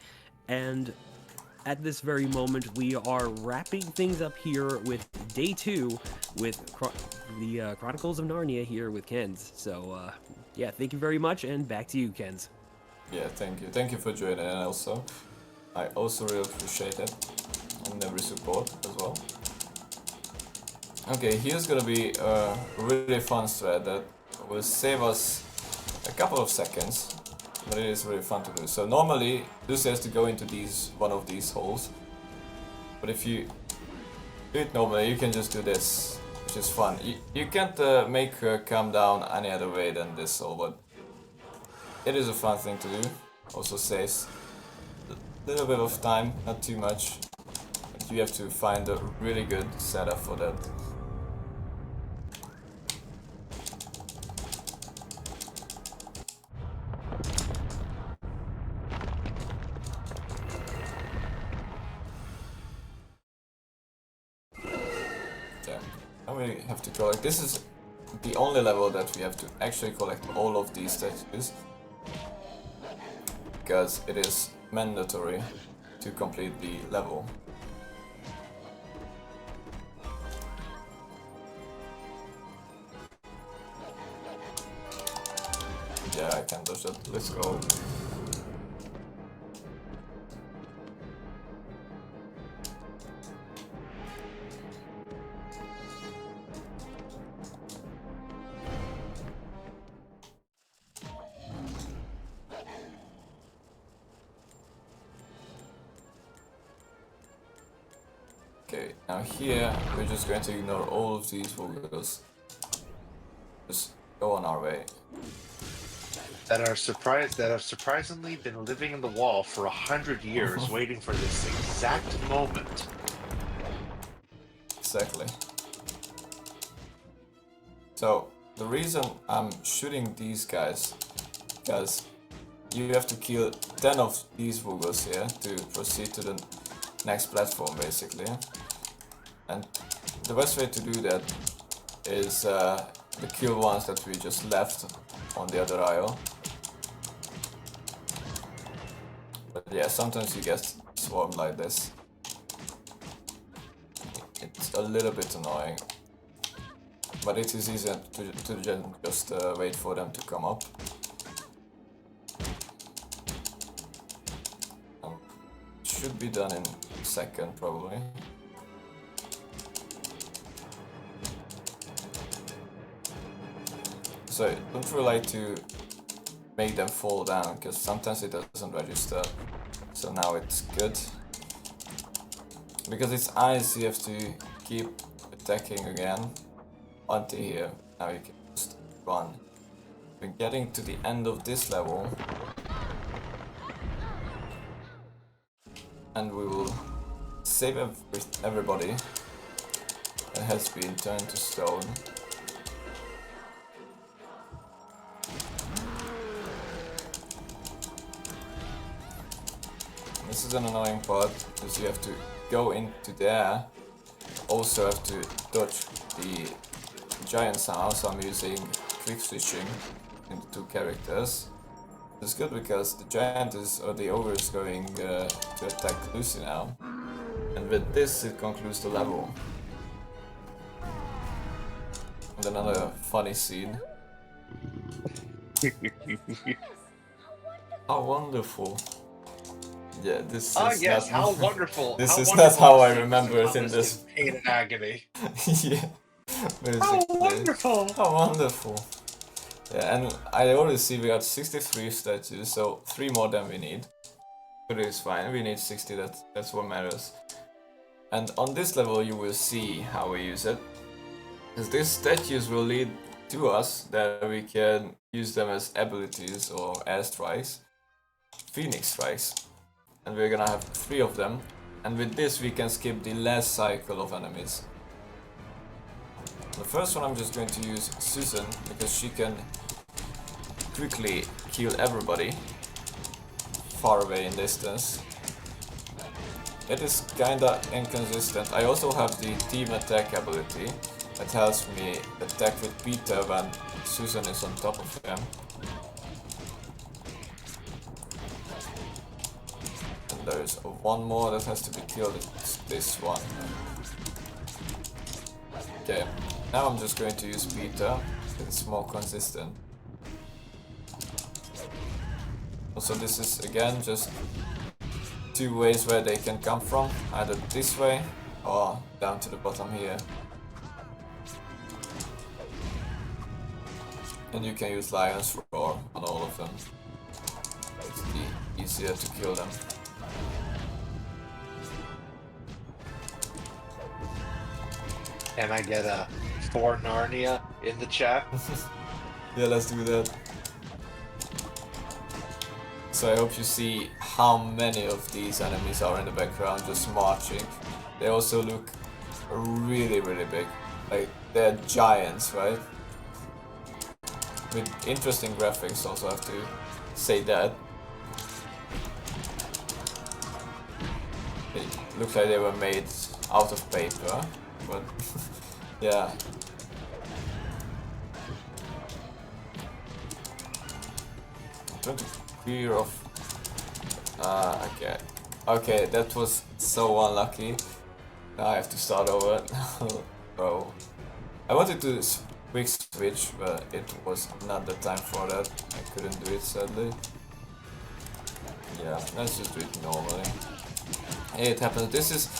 and at this very moment we are wrapping things up here with day 2 with the Chronicles of Narnia here with Kenz. So yeah, thank you very much, and back to you, Kenz. Yeah, thank you for joining, and also I also really appreciate it and every support as well. Okay, here's gonna be a really fun thread that will save us a couple of seconds, but it is really fun to do. So normally Lucy has to go into one of these holes, but if you do it normally, you can just do this, which is fun. You can't make her come down any other way than this hole, but it is a fun thing to do. Also saves a little bit of time, not too much. But you have to find a really good setup for that. Okay, now we have to collect. This is the only level that we have to actually collect all of these statues, because it is mandatory to complete the level. Yeah, I can dodge that. Let's go. Okay, now here we're just going to ignore all of these vehicles. Just go on our way. That have surprisingly been living in the wall for 100 years, waiting for this exact moment. Exactly. So the reason I'm shooting these guys, because you have to kill 10 of these Woogles here to proceed to the next platform, basically. And the best way to do that is the kill ones that we just left on the other aisle. But yeah, sometimes you get swarmed like this. It's a little bit annoying. But it is easier to just wait for them to come up. Should be done in a second, probably. So don't really like to make them fall down, because sometimes it doesn't register. So now it's good. Because it's ice, you have to keep attacking again until here. Now you can just run. We're getting to the end of this level. And we will save everybody that has been turned to stone. This is an annoying part, because you have to go into there. Also have to dodge the giants now, so I'm using quick switching in the two characters. It's good because the giant is, or the ogre is going to attack Lucy now. And with this it concludes the level. And another funny scene. How wonderful. Yeah, this is yes, not, how wonderful. This how is wonderful not how I to see remember it in Thomas this. Pain and agony. Yeah, basically. How wonderful. How wonderful. Yeah, and I already see we got 63 statues, so 3 more than we need. But it's fine, we need 60, that's what matters. And on this level you will see how we use it. Because these statues will lead to us that we can use them as abilities or airstrikes. Phoenix strikes. And we're gonna have 3 of them. And with this we can skip the last cycle of enemies. The first one I'm just going to use Susan, because she can quickly kill everybody far away in distance. It is kinda inconsistent. I also have the team attack ability that helps me attack with Peter when Susan is on top of him. And there is one more that has to be killed, it's this one. Okay, now I'm just going to use Peter, it's more consistent. Also this is again just 2 ways where they can come from, either this way or down to the bottom here. And you can use Lion's Roar on all of them. It's easier to kill them. Can I get a for Narnia in the chat? Yeah, let's do that. So I hope you see how many of these enemies are in the background just marching. They also look really, really big. Like, they're giants, right? With interesting graphics, also have to say that. They look like they were made out of paper, but yeah. I'm trying to clear off. Okay. Okay, that was so unlucky. Now I have to start over. Bro. I wanted to quick switch, but it was not the time for that. I couldn't do it, sadly. Yeah, let's just do it normally. Hey, it happens. This is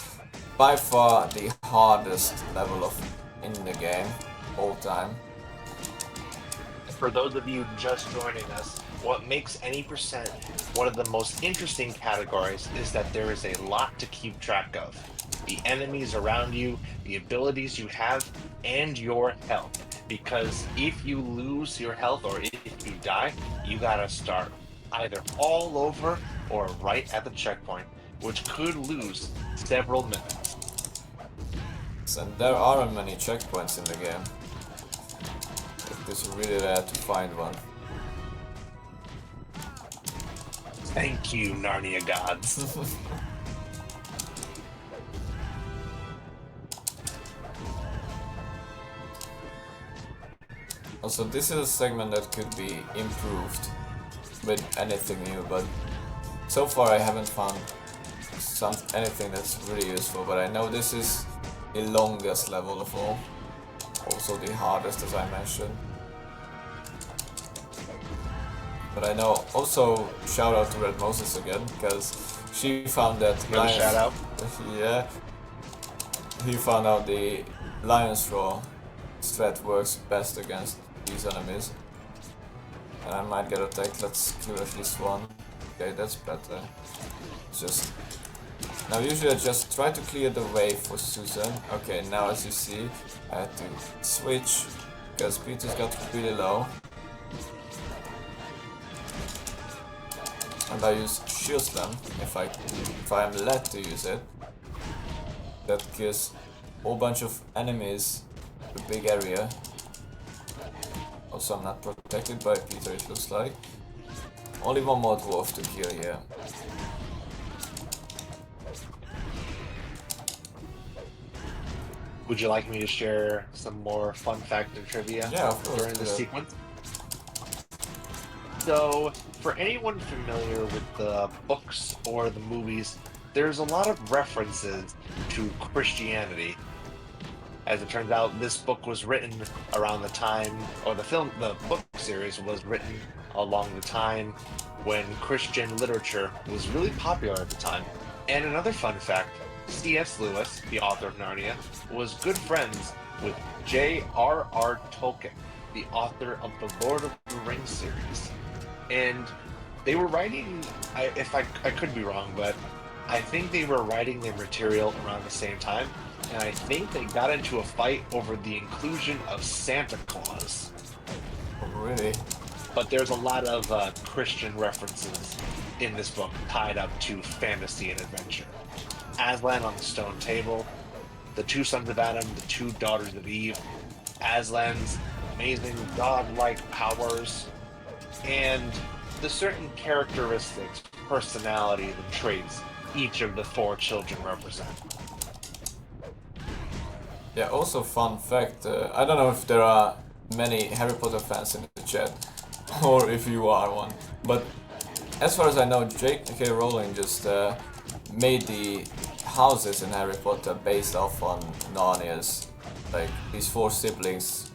by far the hardest level of in the game, all time. For those of you just joining us, what makes any percent one of the most interesting categories is that there is a lot to keep track of. The enemies around you, the abilities you have, and your health. Because if you lose your health or if you die, you gotta start either all over or right at the checkpoint, which could lose several minutes. And there aren't many checkpoints in the game. It's really rare to find one. Thank you, Narnia gods. Also, this is a segment that could be improved with anything new, but so far I haven't found anything that's really useful, but I know this is the longest level of all. Also the hardest, as I mentioned. But I know, also shout out to Red Moses again, because she found that Shout out. Yeah. He found out the Lion's Roar strat works best against these enemies. And I might get attacked. Let's clear at least one. Okay, that's better. Just now, usually I just try to clear the way for Susan. Okay, now as you see, I had to switch because Peter's got really low. And I use Shield Slam if I am led to use it. That gives a whole bunch of enemies a big area. Also, I'm not protected by Peter, it looks like. Only one more dwarf to kill here. Would you like me to share some more fun fact and trivia during this sequence? So, for anyone familiar with the books or the movies, there's a lot of references to Christianity. As it turns out, this book was written around the time, or the book series was written along the time when Christian literature was really popular at the time. And another fun fact, C.S. Lewis, the author of Narnia, was good friends with J.R.R. Tolkien, the author of the Lord of the Rings series. And they were writing, I could be wrong, but I think they were writing their material around the same time, and I think they got into a fight over the inclusion of Santa Claus. Oh, really? But there's a lot of Christian references in this book tied up to fantasy and adventure. Aslan on the stone table, the two sons of Adam, the two daughters of Eve, Aslan's amazing godlike powers, and the certain characteristics, personalities, and traits each of the four children represent. Yeah, also fun fact, I don't know if there are many Harry Potter fans in the chat, or if you are one, but as far as I know, J.K. Rowling just made the houses in Harry Potter based off on Narnia's, like, these four siblings'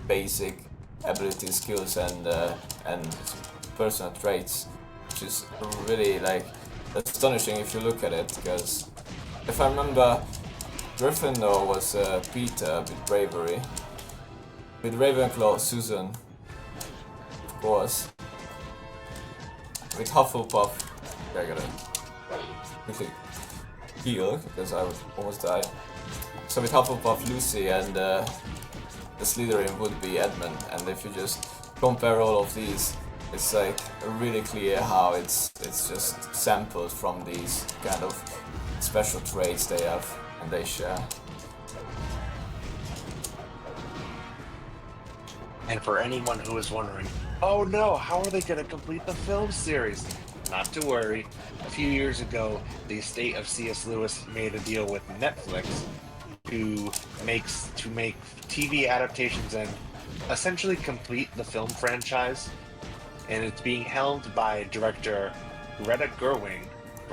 basic abilities, skills, and personal traits, which is really, like, astonishing if you look at it, because if I remember, Gryffindor was Peter with bravery, with Ravenclaw, Susan, of course, with Hufflepuff, I gotta quickly heal, because I would almost die. So with Hufflepuff, Lucy, and the Slytherin would be Edmund, and if you just compare all of these, it's like really clear how it's just sampled from these kind of special traits they have and they share. And for anyone who is wondering, oh no, how are they going to complete the film series? Not to worry. A few years ago, the estate of C.S. Lewis made a deal with Netflix to make TV adaptations and essentially complete the film franchise. And it's being held by director Greta Gerwig.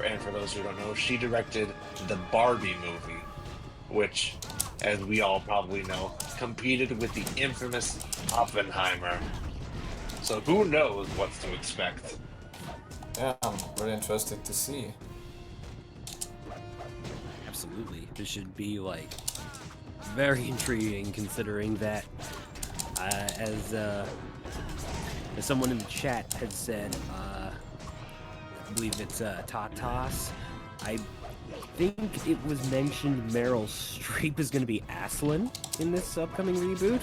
And for those who don't know, she directed the Barbie movie, which, as we all probably know, competed with the infamous Oppenheimer. So who knows what's to expect? Yeah, I'm really interested to see. Absolutely. This should be like very intriguing, considering that as someone in the chat had said, I believe it's Tatas. I think it was mentioned Meryl Streep is going to be Aslan in this upcoming reboot.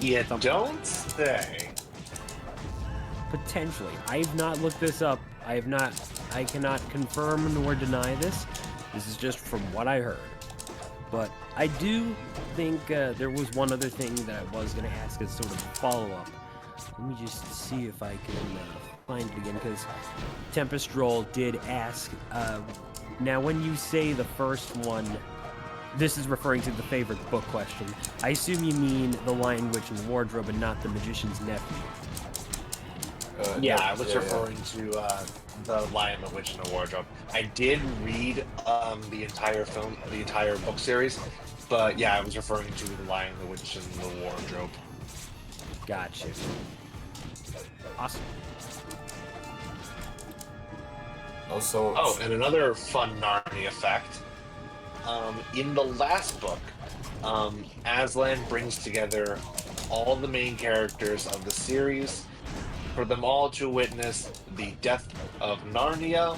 You don't say. Potentially. I have not looked this up. I cannot confirm nor deny this. This is just from what I heard. But I do think there was one other thing that I was going to ask as sort of follow-up. Let me just see if I can find it again, because Tempest Droll did ask, now when you say the first one, this is referring to the favorite book question. I assume you mean The Lion, Witch, and the Wardrobe and not The Magician's Nephew. Yeah, I was referring to The Lion, the Witch, and the Wardrobe. I did read the entire book series, but yeah, I was referring to The Lion, the Witch, and the Wardrobe. Gotcha. Awesome. Also, Oh, and another fun Narnia fact. In the last book, Aslan brings together all the main characters of the series for them all to witness the death of Narnia,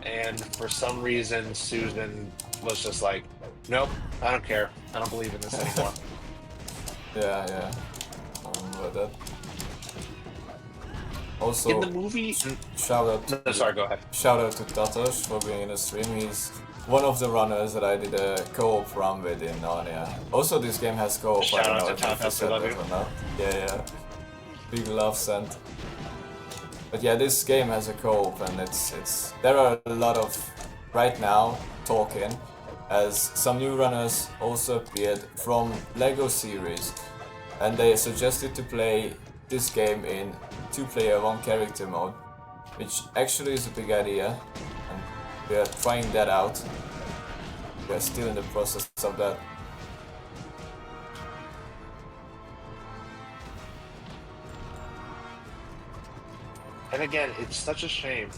and for some reason Susan was just like, nope, I don't care. I don't believe in this anymore. yeah. I remember that. Also, In the movie... shout out to Sorry, go ahead. Shout out to Tatos for being in the stream. He's one of the runners that I did a co-op run with in Narnia. Also, this game has co-op. I Shout don't out know to if you Tatos, said we love that you. or not. Yeah. Big love sent. But yeah, this game has a co-op, and it's there are a lot of right now talking, as some new runners also appeared from Lego series, and they suggested to play this game in 2-player 1-character mode, which actually is a big idea, and we are trying that out. We are still in the process of that. And again, it's such a shame.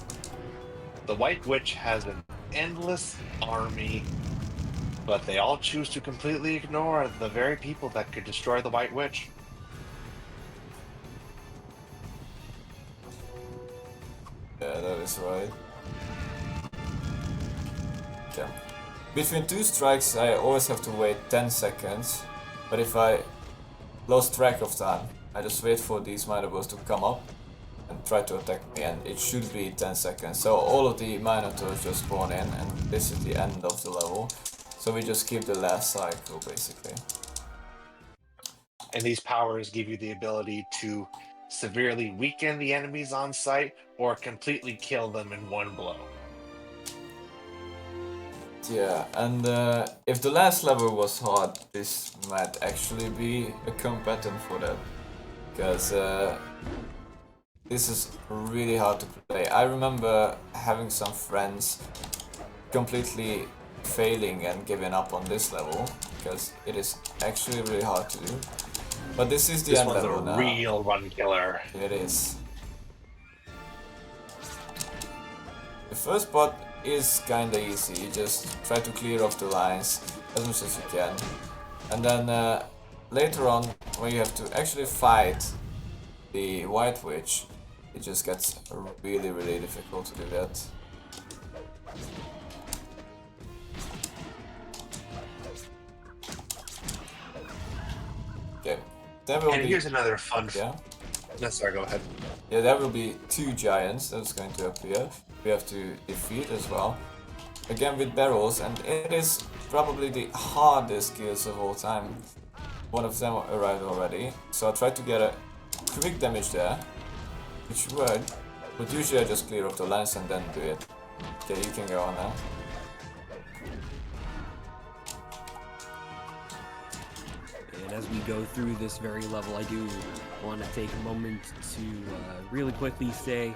The White Witch has an endless army, but they all choose to completely ignore the very people that could destroy the White Witch. Yeah, that is right. Yeah. Between 2 strikes I always have to wait 10 seconds, but if I lost track of time, I just wait for these Minotaurs to come up and try to attack me, and it should be 10 seconds. So all of the Minotaurs just spawn in, and this is the end of the level. So we just keep the last cycle, basically. And these powers give you the ability to severely weaken the enemies on sight or completely kill them in one blow. Yeah, and if the last level was hard, this might actually be a combatant for that. Because this is really hard to play. I remember having some friends completely failing and giving up on this level, because it is actually really hard to do. But this is the This end one's level a now. real run killer. It is. The first part is kinda easy. You just try to clear off the lines as much as you can. And then later on, when you have to actually fight the White Witch, it just gets really, really difficult to do that. Okay. Then we'll And be... here's another fun Yeah? No, sorry, go ahead. Yeah, there will be 2 giants that's going to appear. We have to defeat as well. Again with barrels, and it is probably the hardest kills of all time. One of them arrived already, so I tried to get a quick damage there, which worked, but usually I just clear off the lines and then do it. Okay, you can go on now. And as we go through this very level, I do want to take a moment to really quickly say,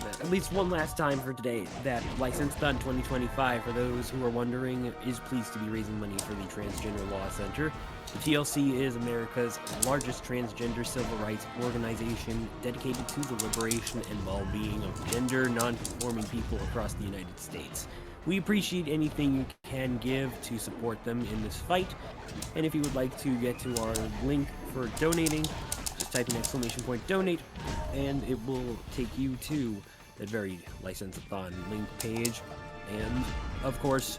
that at least one last time for today, that Licensed.on 2025, for those who are wondering, is pleased to be raising money for the Transgender Law Center. The TLC is America's largest transgender civil rights organization dedicated to the liberation and well-being of gender non-conforming people across the United States. We appreciate anything you can give to support them in this fight, and if you would like to get to our link for donating, just type in !donate, and it will take you to that very License-a-thon link page. And of course,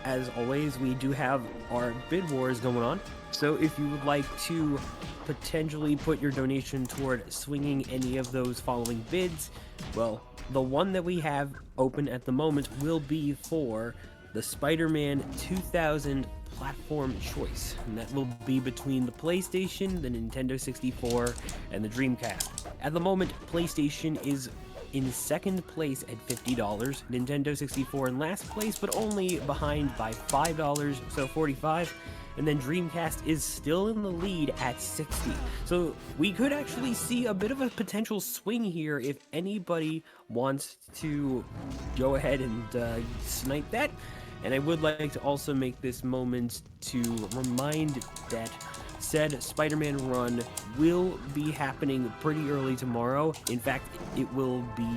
as always, we do have our bid wars going on. So if you would like to potentially put your donation toward swinging any of those following bids, well, the one that we have open at the moment will be for the Spider-Man 2000 platform choice, and that will be between the PlayStation, the Nintendo 64, and the Dreamcast. At the moment, PlayStation is in second place at $50, Nintendo 64 in last place, but only behind by $5, so $45, and then Dreamcast is still in the lead at $60. So we could actually see a bit of a potential swing here if anybody wants to go ahead and snipe that. And I would like to also make this moment to remind that said Spider-Man run will be happening pretty early tomorrow. In fact, it will be,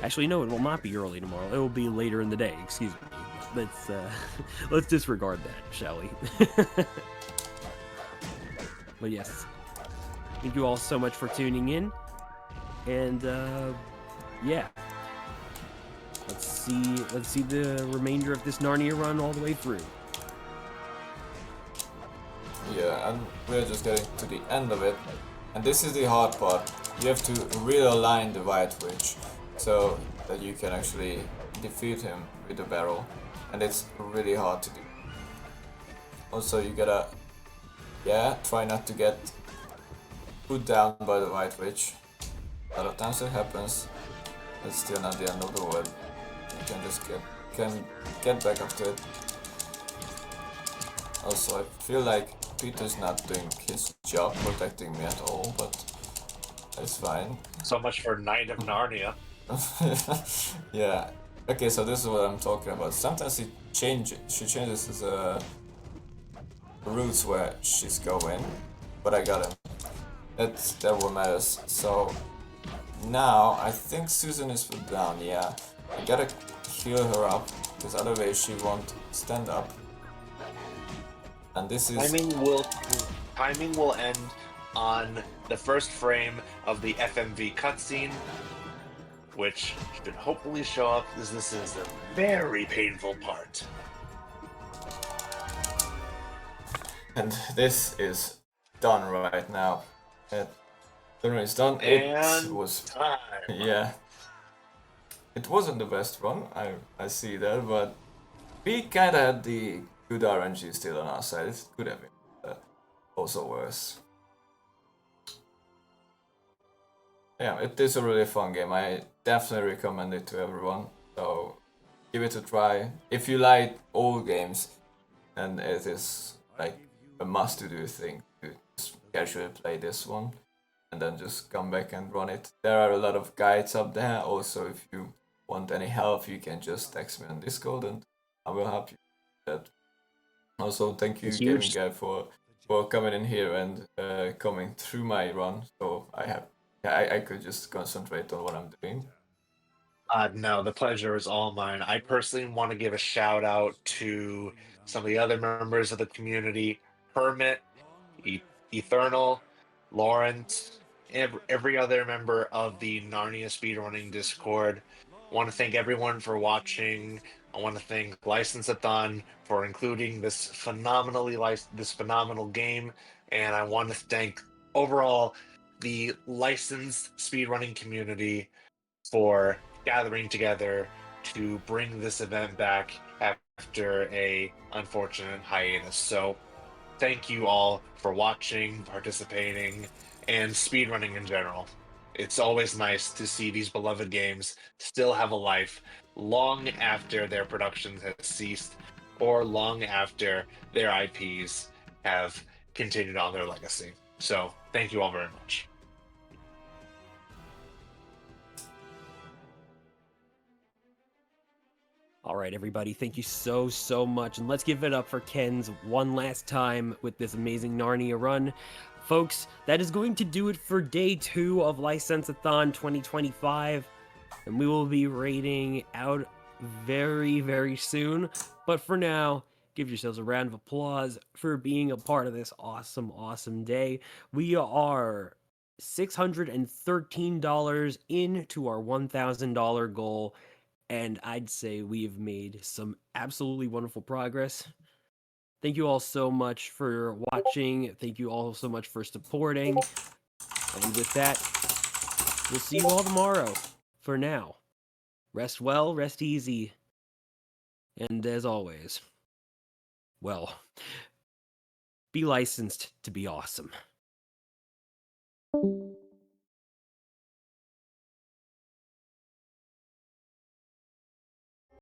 actually no, it will not be early tomorrow. It will be later in the day, excuse me. Let's disregard that, shall we? But yes, thank you all so much for tuning in, and yeah. Let's see the remainder of this Narnia run all the way through. Yeah, and we're just getting to the end of it. And this is the hard part. You have to realign the White Witch so that you can actually defeat him with the barrel. And it's really hard to do. Also, you gotta, try not to get put down by the White Witch. A lot of times it happens. It's still not the end of the world. You can just get back up to it. Also, I feel like Peter's not doing his job protecting me at all, but it's fine. So much for Knight of Narnia. Yeah. Okay, so this is what I'm talking about. Sometimes she changes his routes where she's going, but I got him. That's what matters. So now I think Susan is put down. Yeah, I gotta heal her up, because otherwise she won't stand up. And this is Timing will end on the first frame of the FMV cutscene, which should hopefully show up, as this is the very painful part. and this is done right now. The run is done. And it was time. yeah. It wasn't the best one. I see that, but we kinda had the good RNG still on our side. It could have been also worse. Yeah, it is a really fun game. I definitely recommend it to everyone. So give it a try. If you like old games, then it is like a must-to-do thing to just casually play this one, and then just come back and run it. There are a lot of guides up there. Also, if you want any help, you can just text me on Discord, and I will help you with that. Also, thank you, Gaming Guy, for coming in here and coming through my run. So I could just concentrate on what I'm doing. No, the pleasure is all mine. I personally want to give a shout out to some of the other members of the community: Hermit, Eternal, Lawrence, every other member of the Narnia speedrunning Discord. I want to thank everyone for watching. I want to thank License-a-thon for including this phenomenal game, and I want to thank overall the licensed speedrunning community for gathering together to bring this event back after a unfortunate hiatus. So thank you all for watching, participating, and speedrunning in general. It's always nice to see these beloved games still have a life long after their productions have ceased or long after their IPs have continued on their legacy. So thank you all very much. All right, everybody, thank you so, so much. And let's give it up for Ken's one last time with this amazing Narnia run. Folks, that is going to do it for day 2 of License-a-thon 2025. And we will be rating out very, very soon. But for now, give yourselves a round of applause for being a part of this awesome, awesome day. We are $613 into our $1,000 goal. And I'd say we've made some absolutely wonderful progress. Thank you all so much for watching. Thank you all so much for supporting. And with that, we'll see you all tomorrow. For now, rest well, rest easy. And as always, well, be licensed to be awesome.